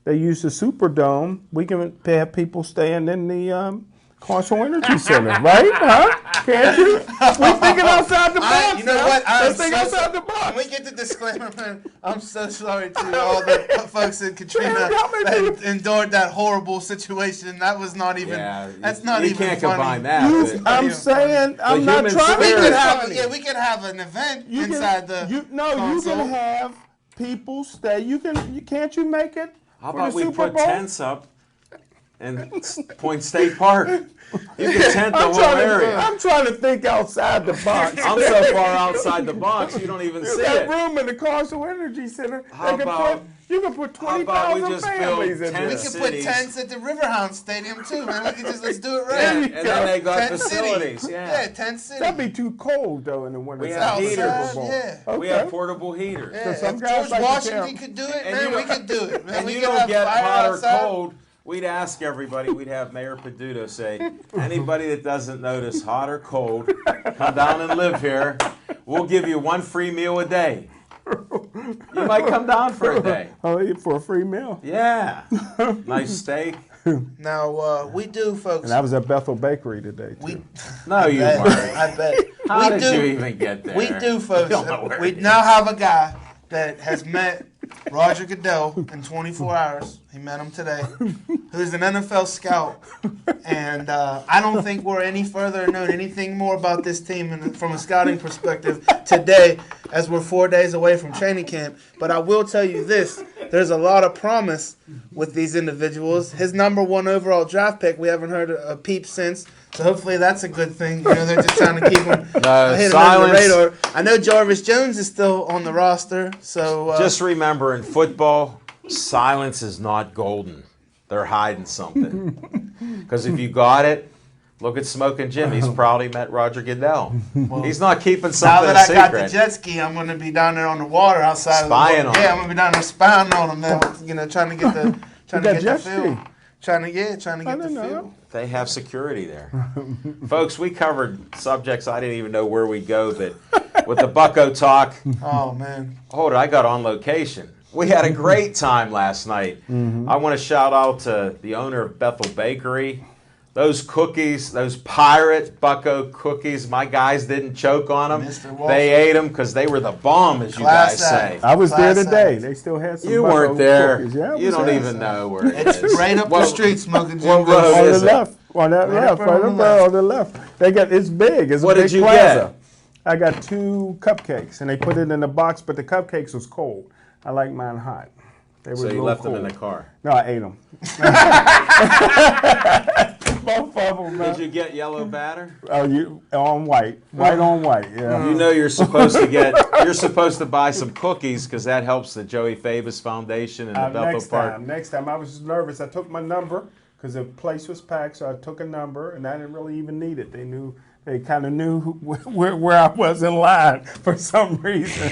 they used the Superdome. We can have people staying in the Carson Energy Center, right? Huh? Can't you? We're thinking outside the box. You know what? Let's think outside the box. Can we get the disclaimer, man? I'm so sorry to all the folks in Katrina that endured that horrible situation. That was not even. Yeah, that's not even. You can't funny. combine that. I'm saying I'm not trying to. We could have an event inside the. You can have people stay. Can't you make it? How about we put tents up in Point State Park? You can tent the whole area. I'm trying to think outside the box. I'm so far outside the box, you don't even see it. Room in the Carson Energy Center. You can put 20,000 families in there. We could put tents at the Riverhound Stadium too, man. Let's do it right. Yeah, and then they got facilities. Yeah, Tent City. That'd be too cold though in the winter. We have heaters. Yeah. Okay. We have portable heaters. Yeah. If George Washington could do it, man, we could do it. Man, and you don't get hot or cold. We'd ask everybody, we'd have Mayor Peduto say, anybody that doesn't notice hot or cold, come down and live here. We'll give you one free meal a day. You might come down for a day. Oh, for a free meal? Yeah. Nice steak. Now, we do, folks. And I was at Bethel Bakery today, too. No, you weren't. I bet. How did you even get there? We do, folks. We now have a guy that has met Roger Goodell in 24 hours. He met him today. Who's an NFL scout. And I don't think we're any further known anything more about this team from a scouting perspective today as we're 4 days away from training camp. But I will tell you this. There's a lot of promise with these individuals. His number 1 overall draft pick, we haven't heard a peep since. So hopefully that's a good thing. They're just trying to keep him hidden under the radar. I know Jarvis Jones is still on the roster. So just remember, in football, silence is not golden. They're hiding something. Because if you got it, Look at Smoking Jim. He's probably met Roger Goodell. He's not keeping Now something that I secret. got the jet ski, I'm going to be down there on the water outside. Spying on Yeah, him. I'm going to be down there spying on him. Then, trying to get the jet feel. ski? Trying to get the didn't know. feel. They have security there. Folks, we covered subjects I didn't even know where we'd go, but with the Bucko talk, Oh man. hold it, I got on location. We had a great time last night. I want to shout out to the owner of Bethel Bakery. Those cookies, those pirate Bucko cookies, my guys didn't choke on them. Mr. Walsh. They ate them because they were the bomb, as you Class guys say. act. I was there Class today. act. They still had some. You Bucko weren't there. cookies. Yeah, I You was don't there. even know where it It's is. right up the street, Smoking Jim. what road On is the it? left. On that Right left. up Right on up the there on the left. They got. It's big. It's What a did big you plaza. get? I got 2 cupcakes, and they put it in a box, but the cupcakes was cold. I like mine hot. They were So a you little left cold. them in the car. No, I ate them. Both of them, man. Did you get yellow batter? Oh, you on white on white. Yeah. You know you're supposed to buy some cookies because that helps the Joey Fabus Foundation and the Bethel Park. Next time, I was just nervous. I took my number because the place was packed, so I took a number, and I didn't really even need it. They kind of knew where I was in line for some reason.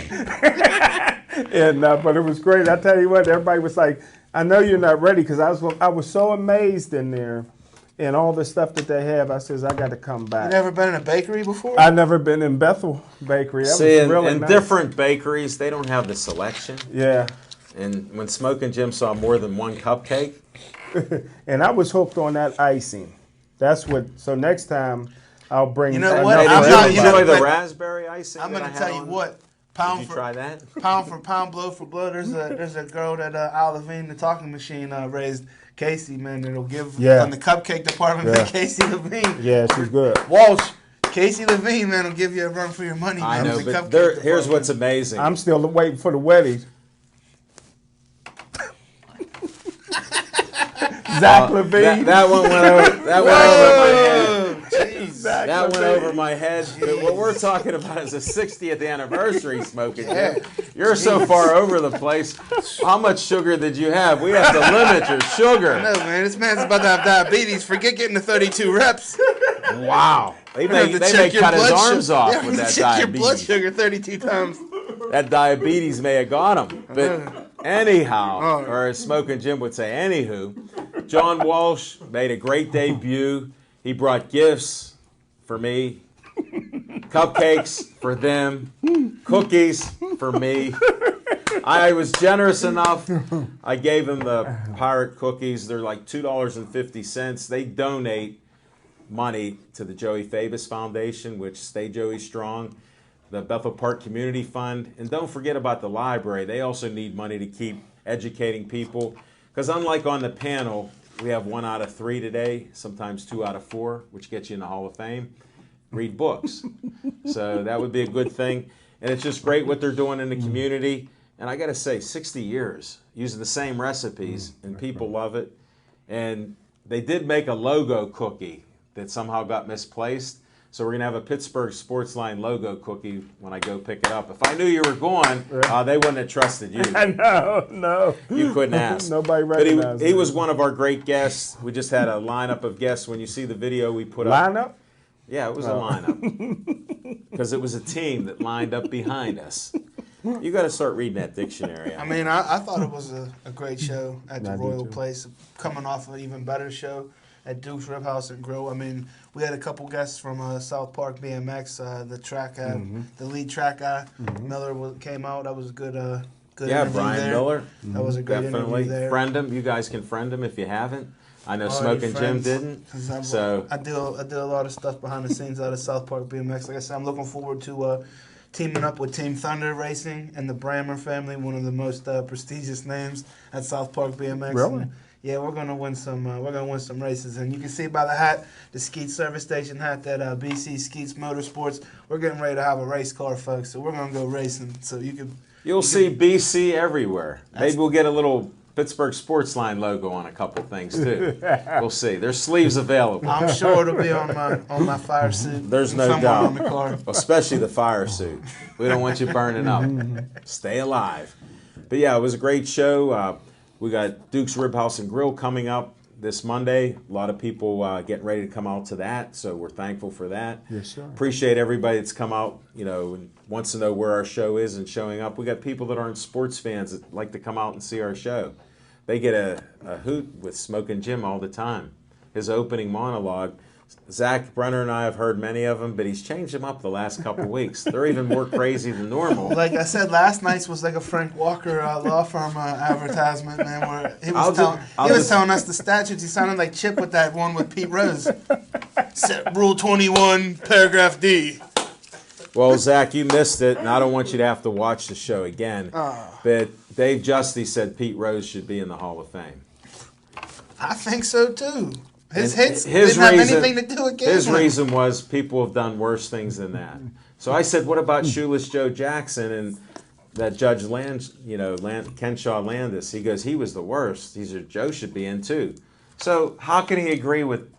And but it was great. I tell you what, everybody was like, "I know you're not ready," because I was so amazed in there. And all the stuff that they have, I says, I got to come You back. never been in a bakery before? I've never been in Bethel Bakery. That See, was really in nice. different bakeries, they don't have the selection. Yeah. And when Smoking Jim saw more than one cupcake, And I was hooked on that icing. That's what. So next time, I'll bring. You know another what? Hey, I'm did not- you you know, enjoy the but raspberry icing? I'm that going I to had tell you on? what. Did you try that? Pound for pound, blow for blow. There's a girl that Al Levine, the talking machine, raised. Casey, man, that'll give Yeah. on the cupcake department. Yeah. Casey Levine. Yeah, she's good. Walsh. Casey Levine, man, will give you a run for your money, man. I know, The but cupcake here's department. what's amazing. I'm still waiting for the wedding. Zach Levine. That one went over. That went over my head. Zach That went Levine. over my head. But what we're talking about is the 60th anniversary, Smoking Jim. You're so far over the place. How much sugar did you have? We have to limit your sugar. No, man, this man's about to have diabetes. Forget getting the 32 reps. Wow. They may You have to check your cut his blood arms sugar. off Yeah, with that check your blood diabetes. sugar 32 times. That diabetes may have got him. But anyhow, or as Smoking Jim would say, anywho, John Walsh made a great debut. He brought gifts for me, cupcakes for them, cookies for me. I was generous enough. I gave him the pirate cookies. They're like $2.50. They donate money to the Joey Fabus Foundation, which Stay Joey Strong, the Bethel Park Community Fund, and don't forget about the library. They also need money to keep educating people, because unlike on the panel, we have 1 out of 3 today, sometimes 2 out of 4, which gets you in the Hall of Fame. Read books. So that would be a good thing. And it's just great what they're doing in the community. And I got to say, 60 years using the same recipes, and people love it. And they did make a logo cookie that somehow got misplaced. So we're going to have a Pittsburgh Sportsline logo cookie when I go pick it up. If I knew you were going, they wouldn't have trusted you. No. You couldn't ask. Nobody But recognized he him. was one of our great guests. We just had a lineup of guests. When you see the video we put up. Lineup? Yeah, it was a lineup. Because it was a team that lined up behind us. You got to start reading that dictionary. I mean, I thought it was a great show at the I did Royal too. Place, coming off an even better show at Duke's Rib House and Grill. I mean, we had a couple guests from South Park BMX, the track guy, the lead track guy, Miller came out. That was a good Yeah, interview Brian there. Miller. That was a great Definitely. interview there. Friend him. You guys can friend him if you haven't. I know Already Smoking Jim friends, didn't. 'cause So I do a lot of stuff behind the scenes out of South Park BMX. Like I said, I'm looking forward to teaming up with Team Thunder Racing and the Brammer family, one of the most prestigious names at South Park BMX. Really? And, yeah, we're gonna win some. We're gonna win some races, and you can see by the hat, the Skeet Service Station hat, that BC Skeets Motorsports. We're getting ready to have a race car, folks. So we're gonna go racing. So you can. you'll see BC everywhere. Maybe we'll get a little Pittsburgh Sportsline logo on a couple things too. We'll see. There's sleeves available. I'm sure it'll be on my fire suit. There's no somewhere doubt. on the car. Especially the fire suit. We don't want you burning up. Stay alive. But yeah, it was a great show. We got Duke's Rib House and Grill coming up this Monday. A lot of people getting ready to come out to that, so we're thankful for that. Yes, sir. Appreciate everybody that's come out, and wants to know where our show is and showing up. We got people that aren't sports fans that like to come out and see our show. They get a hoot with Smoking Jim all the time. His opening monologue, Zach Brenner and I have heard many of them, but he's changed them up the last couple of weeks. They're even more crazy than normal. Like I said, last night's was like a Frank Walker law firm advertisement, man, where he was telling us the statutes. He sounded like Chip with that one with Pete Rose. Rule 21, paragraph D. Well, Zach, you missed it, and I don't want you to have to watch the show again. But Dave Justy said Pete Rose should be in the Hall of Fame. I think so, too. His hits didn't have anything to do with gambling. His reason was people have done worse things than that. So I said, what about Shoeless Joe Jackson and that Judge Kenshaw Landis? He goes, he was the worst. He said, Joe should be in too. So how can he agree with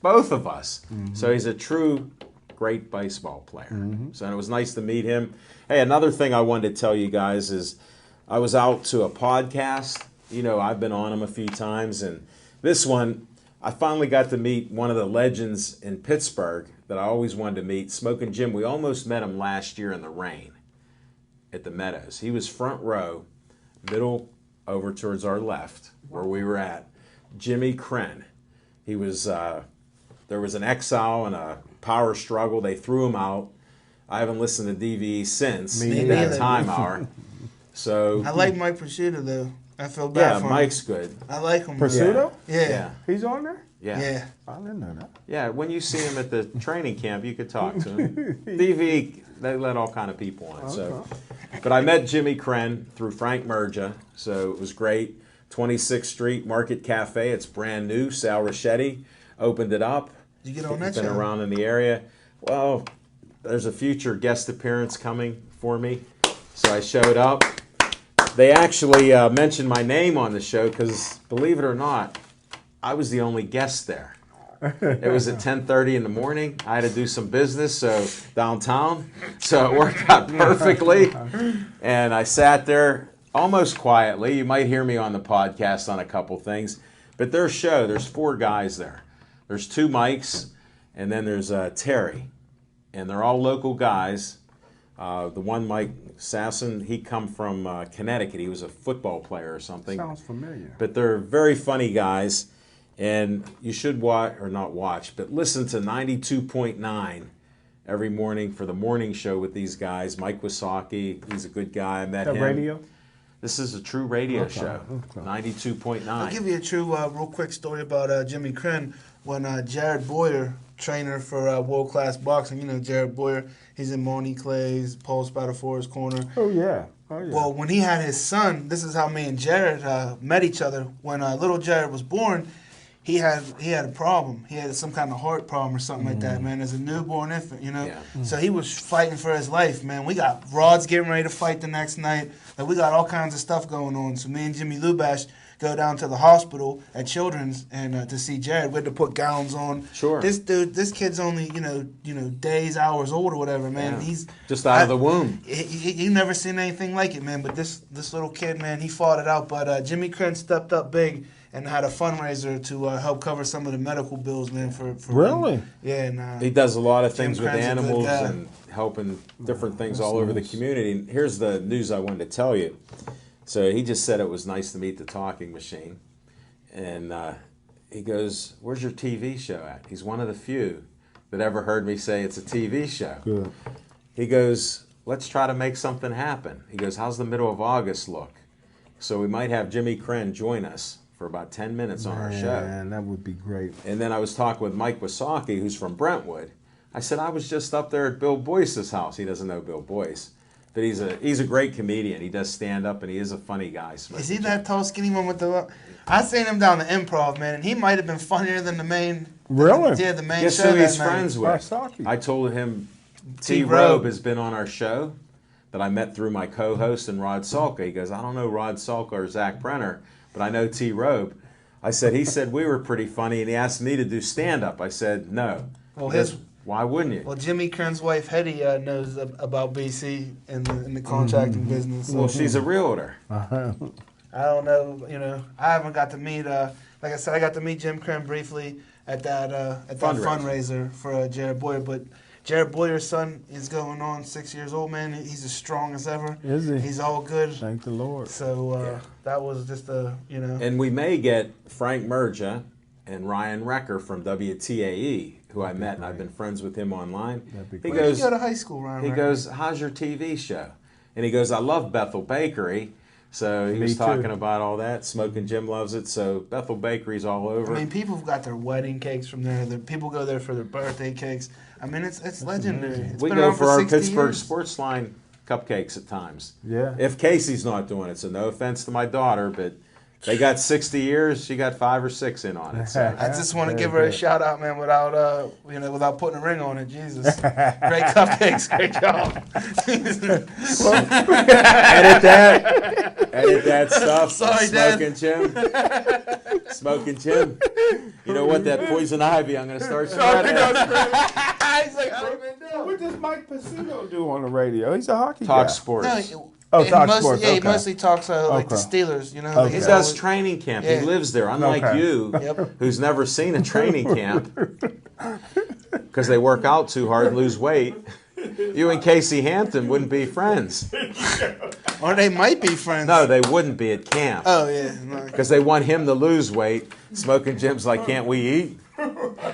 both of us? Mm-hmm. So he's a true great baseball player. Mm-hmm. So it was nice to meet him. Hey, another thing I wanted to tell you guys is I was out to a podcast. I've been on them a few times, and this one, I finally got to meet one of the legends in Pittsburgh that I always wanted to meet, Smoking Jim. We almost met him last year in the rain at the Meadows. He was front row, middle over towards our left, where we were at. Jimmy Krenn. He was, there was an exile and a power struggle. They threw him out. I haven't listened to DVE since that time hour. So I like Mike Prosciutto, though. I feel bad for him. Yeah, Mike's good. I like him. Prosciutto? Yeah. He's on there? Yeah. I didn't know that. Yeah, when you see him at the training camp, you could talk to him. DV, they let all kind of people on. So, but I met Jimmy Krenn through Frank Merja, so it was great. 26th Street Market Cafe. It's brand new. Sal Rochetti opened it up. Did you get on that show? Been around in the area. Well, there's a future guest appearance coming for me, so I showed up. They actually mentioned my name on the show because, believe it or not, I was the only guest there. It was at 10:30 in the morning. I had to do some business downtown, so it worked out perfectly. And I sat there almost quietly. You might hear me on the podcast on a couple things. But their show, there's 4 guys there. There's 2 mics, and then there's Terry. And they're all local guys. The one, Mike Sasson, he come from Connecticut. He was a football player or something. Sounds familiar. But they're very funny guys. And you should watch, or not watch, but listen to 92.9 every morning for the morning show with these guys. Mike Wysocki, he's a good guy. I met him. Radio? This is a true radio show, 92.9. I'll give you a true, real quick story about Jimmy Krenn. When Jared Boyer, trainer for World Class Boxing, Jared Boyer, he's in Monty Clay's, Paul Spatafora's corner. Oh, yeah. Well, when he had his son, this is how me and Jared met each other. When little Jared was born, he had a problem. He had some kind of heart problem or something like that, man, as a newborn infant, Yeah. So he was fighting for his life, man. We got rods getting ready to fight the next night. Like, we got all kinds of stuff going on. So me and Jimmy Lubash go down to the hospital at Children's and to see Jared. We had to put gowns on. Sure. This kid's only, days, hours old or whatever, man. Yeah. He's just out of the womb. He never seen anything like it, man. But this little kid, man, he fought it out. But Jimmy Krenn stepped up big and had a fundraiser to help cover some of the medical bills, man. For really? Him. Yeah. And, he does a lot of things with animals and helping different things all over the community. And here's the news I wanted to tell you. So he just said it was nice to meet the talking machine. And he goes, where's your TV show at? He's one of the few that ever heard me say it's a TV show. Good. He goes, let's try to make something happen. He goes, how's the middle of August look? So we might have Jimmy Krenn join us for about 10 minutes on our show. Man, that would be great. And then I was talking with Mike Wysocki, who's from Brentwood. I said, I was just up there at Bill Boyce's house. He doesn't know Bill Boyce. But he's a great comedian. He does stand up, and he is a funny guy. Is he that tall, skinny one with the? I seen him down the Improv, man, and he might have been funnier than the main. Really? Yeah, the main Guess show. Who he's friends with? Wysocki. I told him T. Robe Robe has been on our show that I met through my co-host and Rod Salka. He goes, I don't know Rod Salka or Zach Brenner, but I know T. Robe. He said we were pretty funny, and he asked me to do stand-up. I said no. Well, why wouldn't you? Well, Jimmy Krenn's wife, Hetty, knows about BC and the contracting business. So. Well, she's a realtor. I don't know, you know, I haven't got to meet, like I said, I got to meet Jim Crim briefly at that fundraiser for Jared Boyer, but Jared Boyer's son is going on 6 years old, man. He's as strong as ever. Is he? He's all good. Thank the Lord. So that was just you know. And we may get Frank Merja and Ryan Recker from WTAE, who I met, and I've been friends with him online. He goes, go to high school, Ryan. He goes, how's your TV show? And he goes, I love Bethel Bakery. So he was talking about all that. Smoking Jim loves it. So Bethel Bakery's all over. I mean, people have got their wedding cakes from there. People go there for their birthday cakes. I mean, it's legendary. It's we been go around for our 60 Pittsburgh years. Sportsline cupcakes at times. Yeah. If Casey's not doing it, so no offense to my daughter, but they got 60 years. She got 5 or 6 in on it. So. I just want to give her a shout out, man, without without putting a ring on it. Jesus, great cupcakes, great job. Edit that stuff. Sorry, Smoking Jim. Smoking Jim. You know what? That poison ivy, I'm going to start shredding. He's like, I don't even know. What does Mike Pacino do on the radio? He's a hockey Talk guy. sports. Oh, He talk mostly, sports. yeah, he Okay. mostly talks like the Okay. Steelers. You know, Okay. He he's does always- training camp. Yeah. He lives there, unlike Okay. you, Yep. who's never seen a training camp because they work out too hard and lose weight. You and Casey Hampton wouldn't be friends. Or they might be friends. No, they wouldn't be at camp Oh yeah. No. because they want him to lose weight. Smoking Jim's like, can't we eat?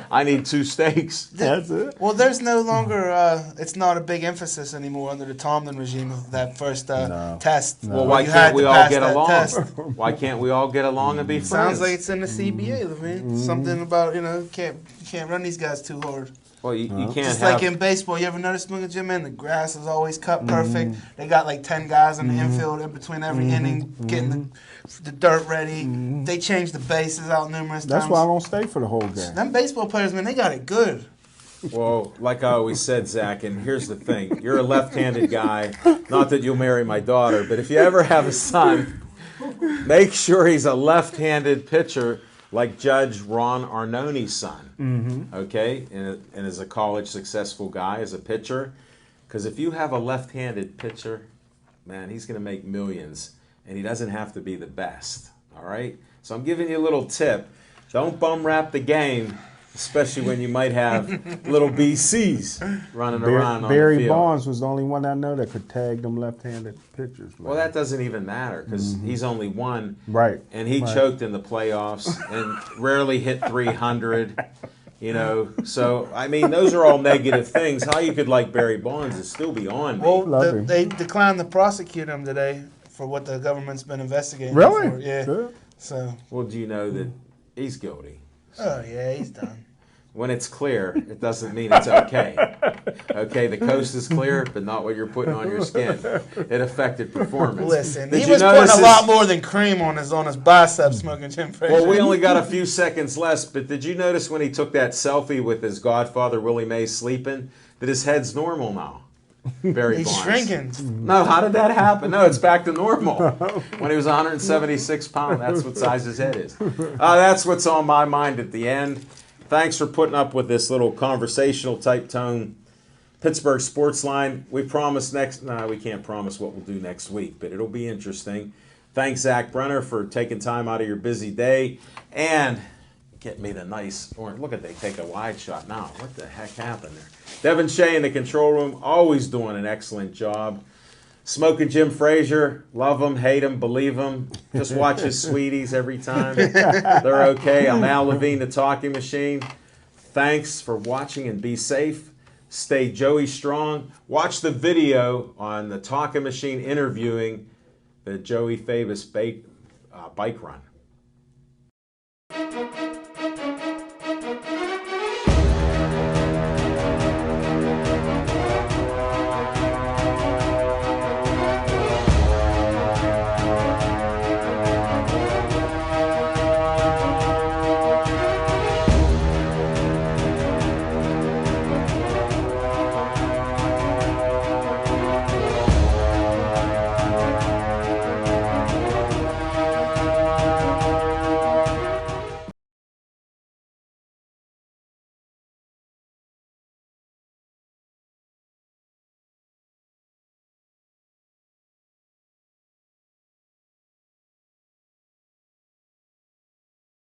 I need 2 steaks. That's it. Well, there's no longer. It's not a big emphasis anymore under the Tomlin regime of that first test. Well, where why you can't had we to all pass get that along? test. Why can't we all get along and be friends? Sounds like it's in the CBA, Levine. Something about you can't run these guys too hard. Well, you can't Just have. like in baseball, you ever notice, Smoking Jim, man, the grass is always cut perfect. They got like 10 guys in the infield in between every inning getting the dirt ready. They change the bases out numerous That's times. why I don't stay for the whole game. Them baseball players, man, they got it good. Well, like I always said, Zach, and here's the thing. You're a left-handed guy. Not that you'll marry my daughter, but if you ever have a son, make sure he's a left-handed pitcher like Judge Ron Arnone's son, okay? And is a college successful guy as a pitcher. Because if you have a left-handed pitcher, man, he's going to make millions, and he doesn't have to be the best, all right? So I'm giving you a little tip. Don't bum rap the game, especially when you might have little BCs running around on Barry the field. Bonds was the only one I know that could tag them left-handed pitchers. Well, that doesn't even matter because he's only one. Right. And he choked in the playoffs and rarely hit 300, So, I mean, those are all negative things. How you could like Barry Bonds is still beyond me. Well, Love him. they declined to prosecute him today for what the government's been investigating. Really? For. Yeah. Good. So. Well, do you know that he's guilty? Oh yeah, he's done. When it's clear, it doesn't mean it's okay. Okay, the coast is clear, but not what you're putting on your skin. It affected performance. Listen, Did he you was putting notice a lot more than cream on his biceps, Smoking Jim Frazier. Well, we only got a few seconds left, but did you notice when he took that selfie with his godfather, Willie Mays, sleeping, that his head's normal now? Barry He's Bonds. shrinking. No, how did that happen? No, it's back to normal. When he was 176 pounds, that's what size his head is. That's what's on my mind at the end. Thanks for putting up with this little conversational type tone. Pittsburgh Sportsline. We promise we can't promise what we'll do next week, but it'll be interesting. Thanks, Zach Brenner, for taking time out of your busy day and get me the nice orange. Look at they take a wide shot now. What the heck happened there? Devin Shea in the control room, always doing an excellent job. Smoking Jim Frazier, love him, hate him, believe him. Just watch his sweeties every time. They're okay. I'm Al Levine, the talking machine. Thanks for watching and be safe. Stay Joey strong. Watch the video on the talking machine interviewing the Joey Fabus bike run.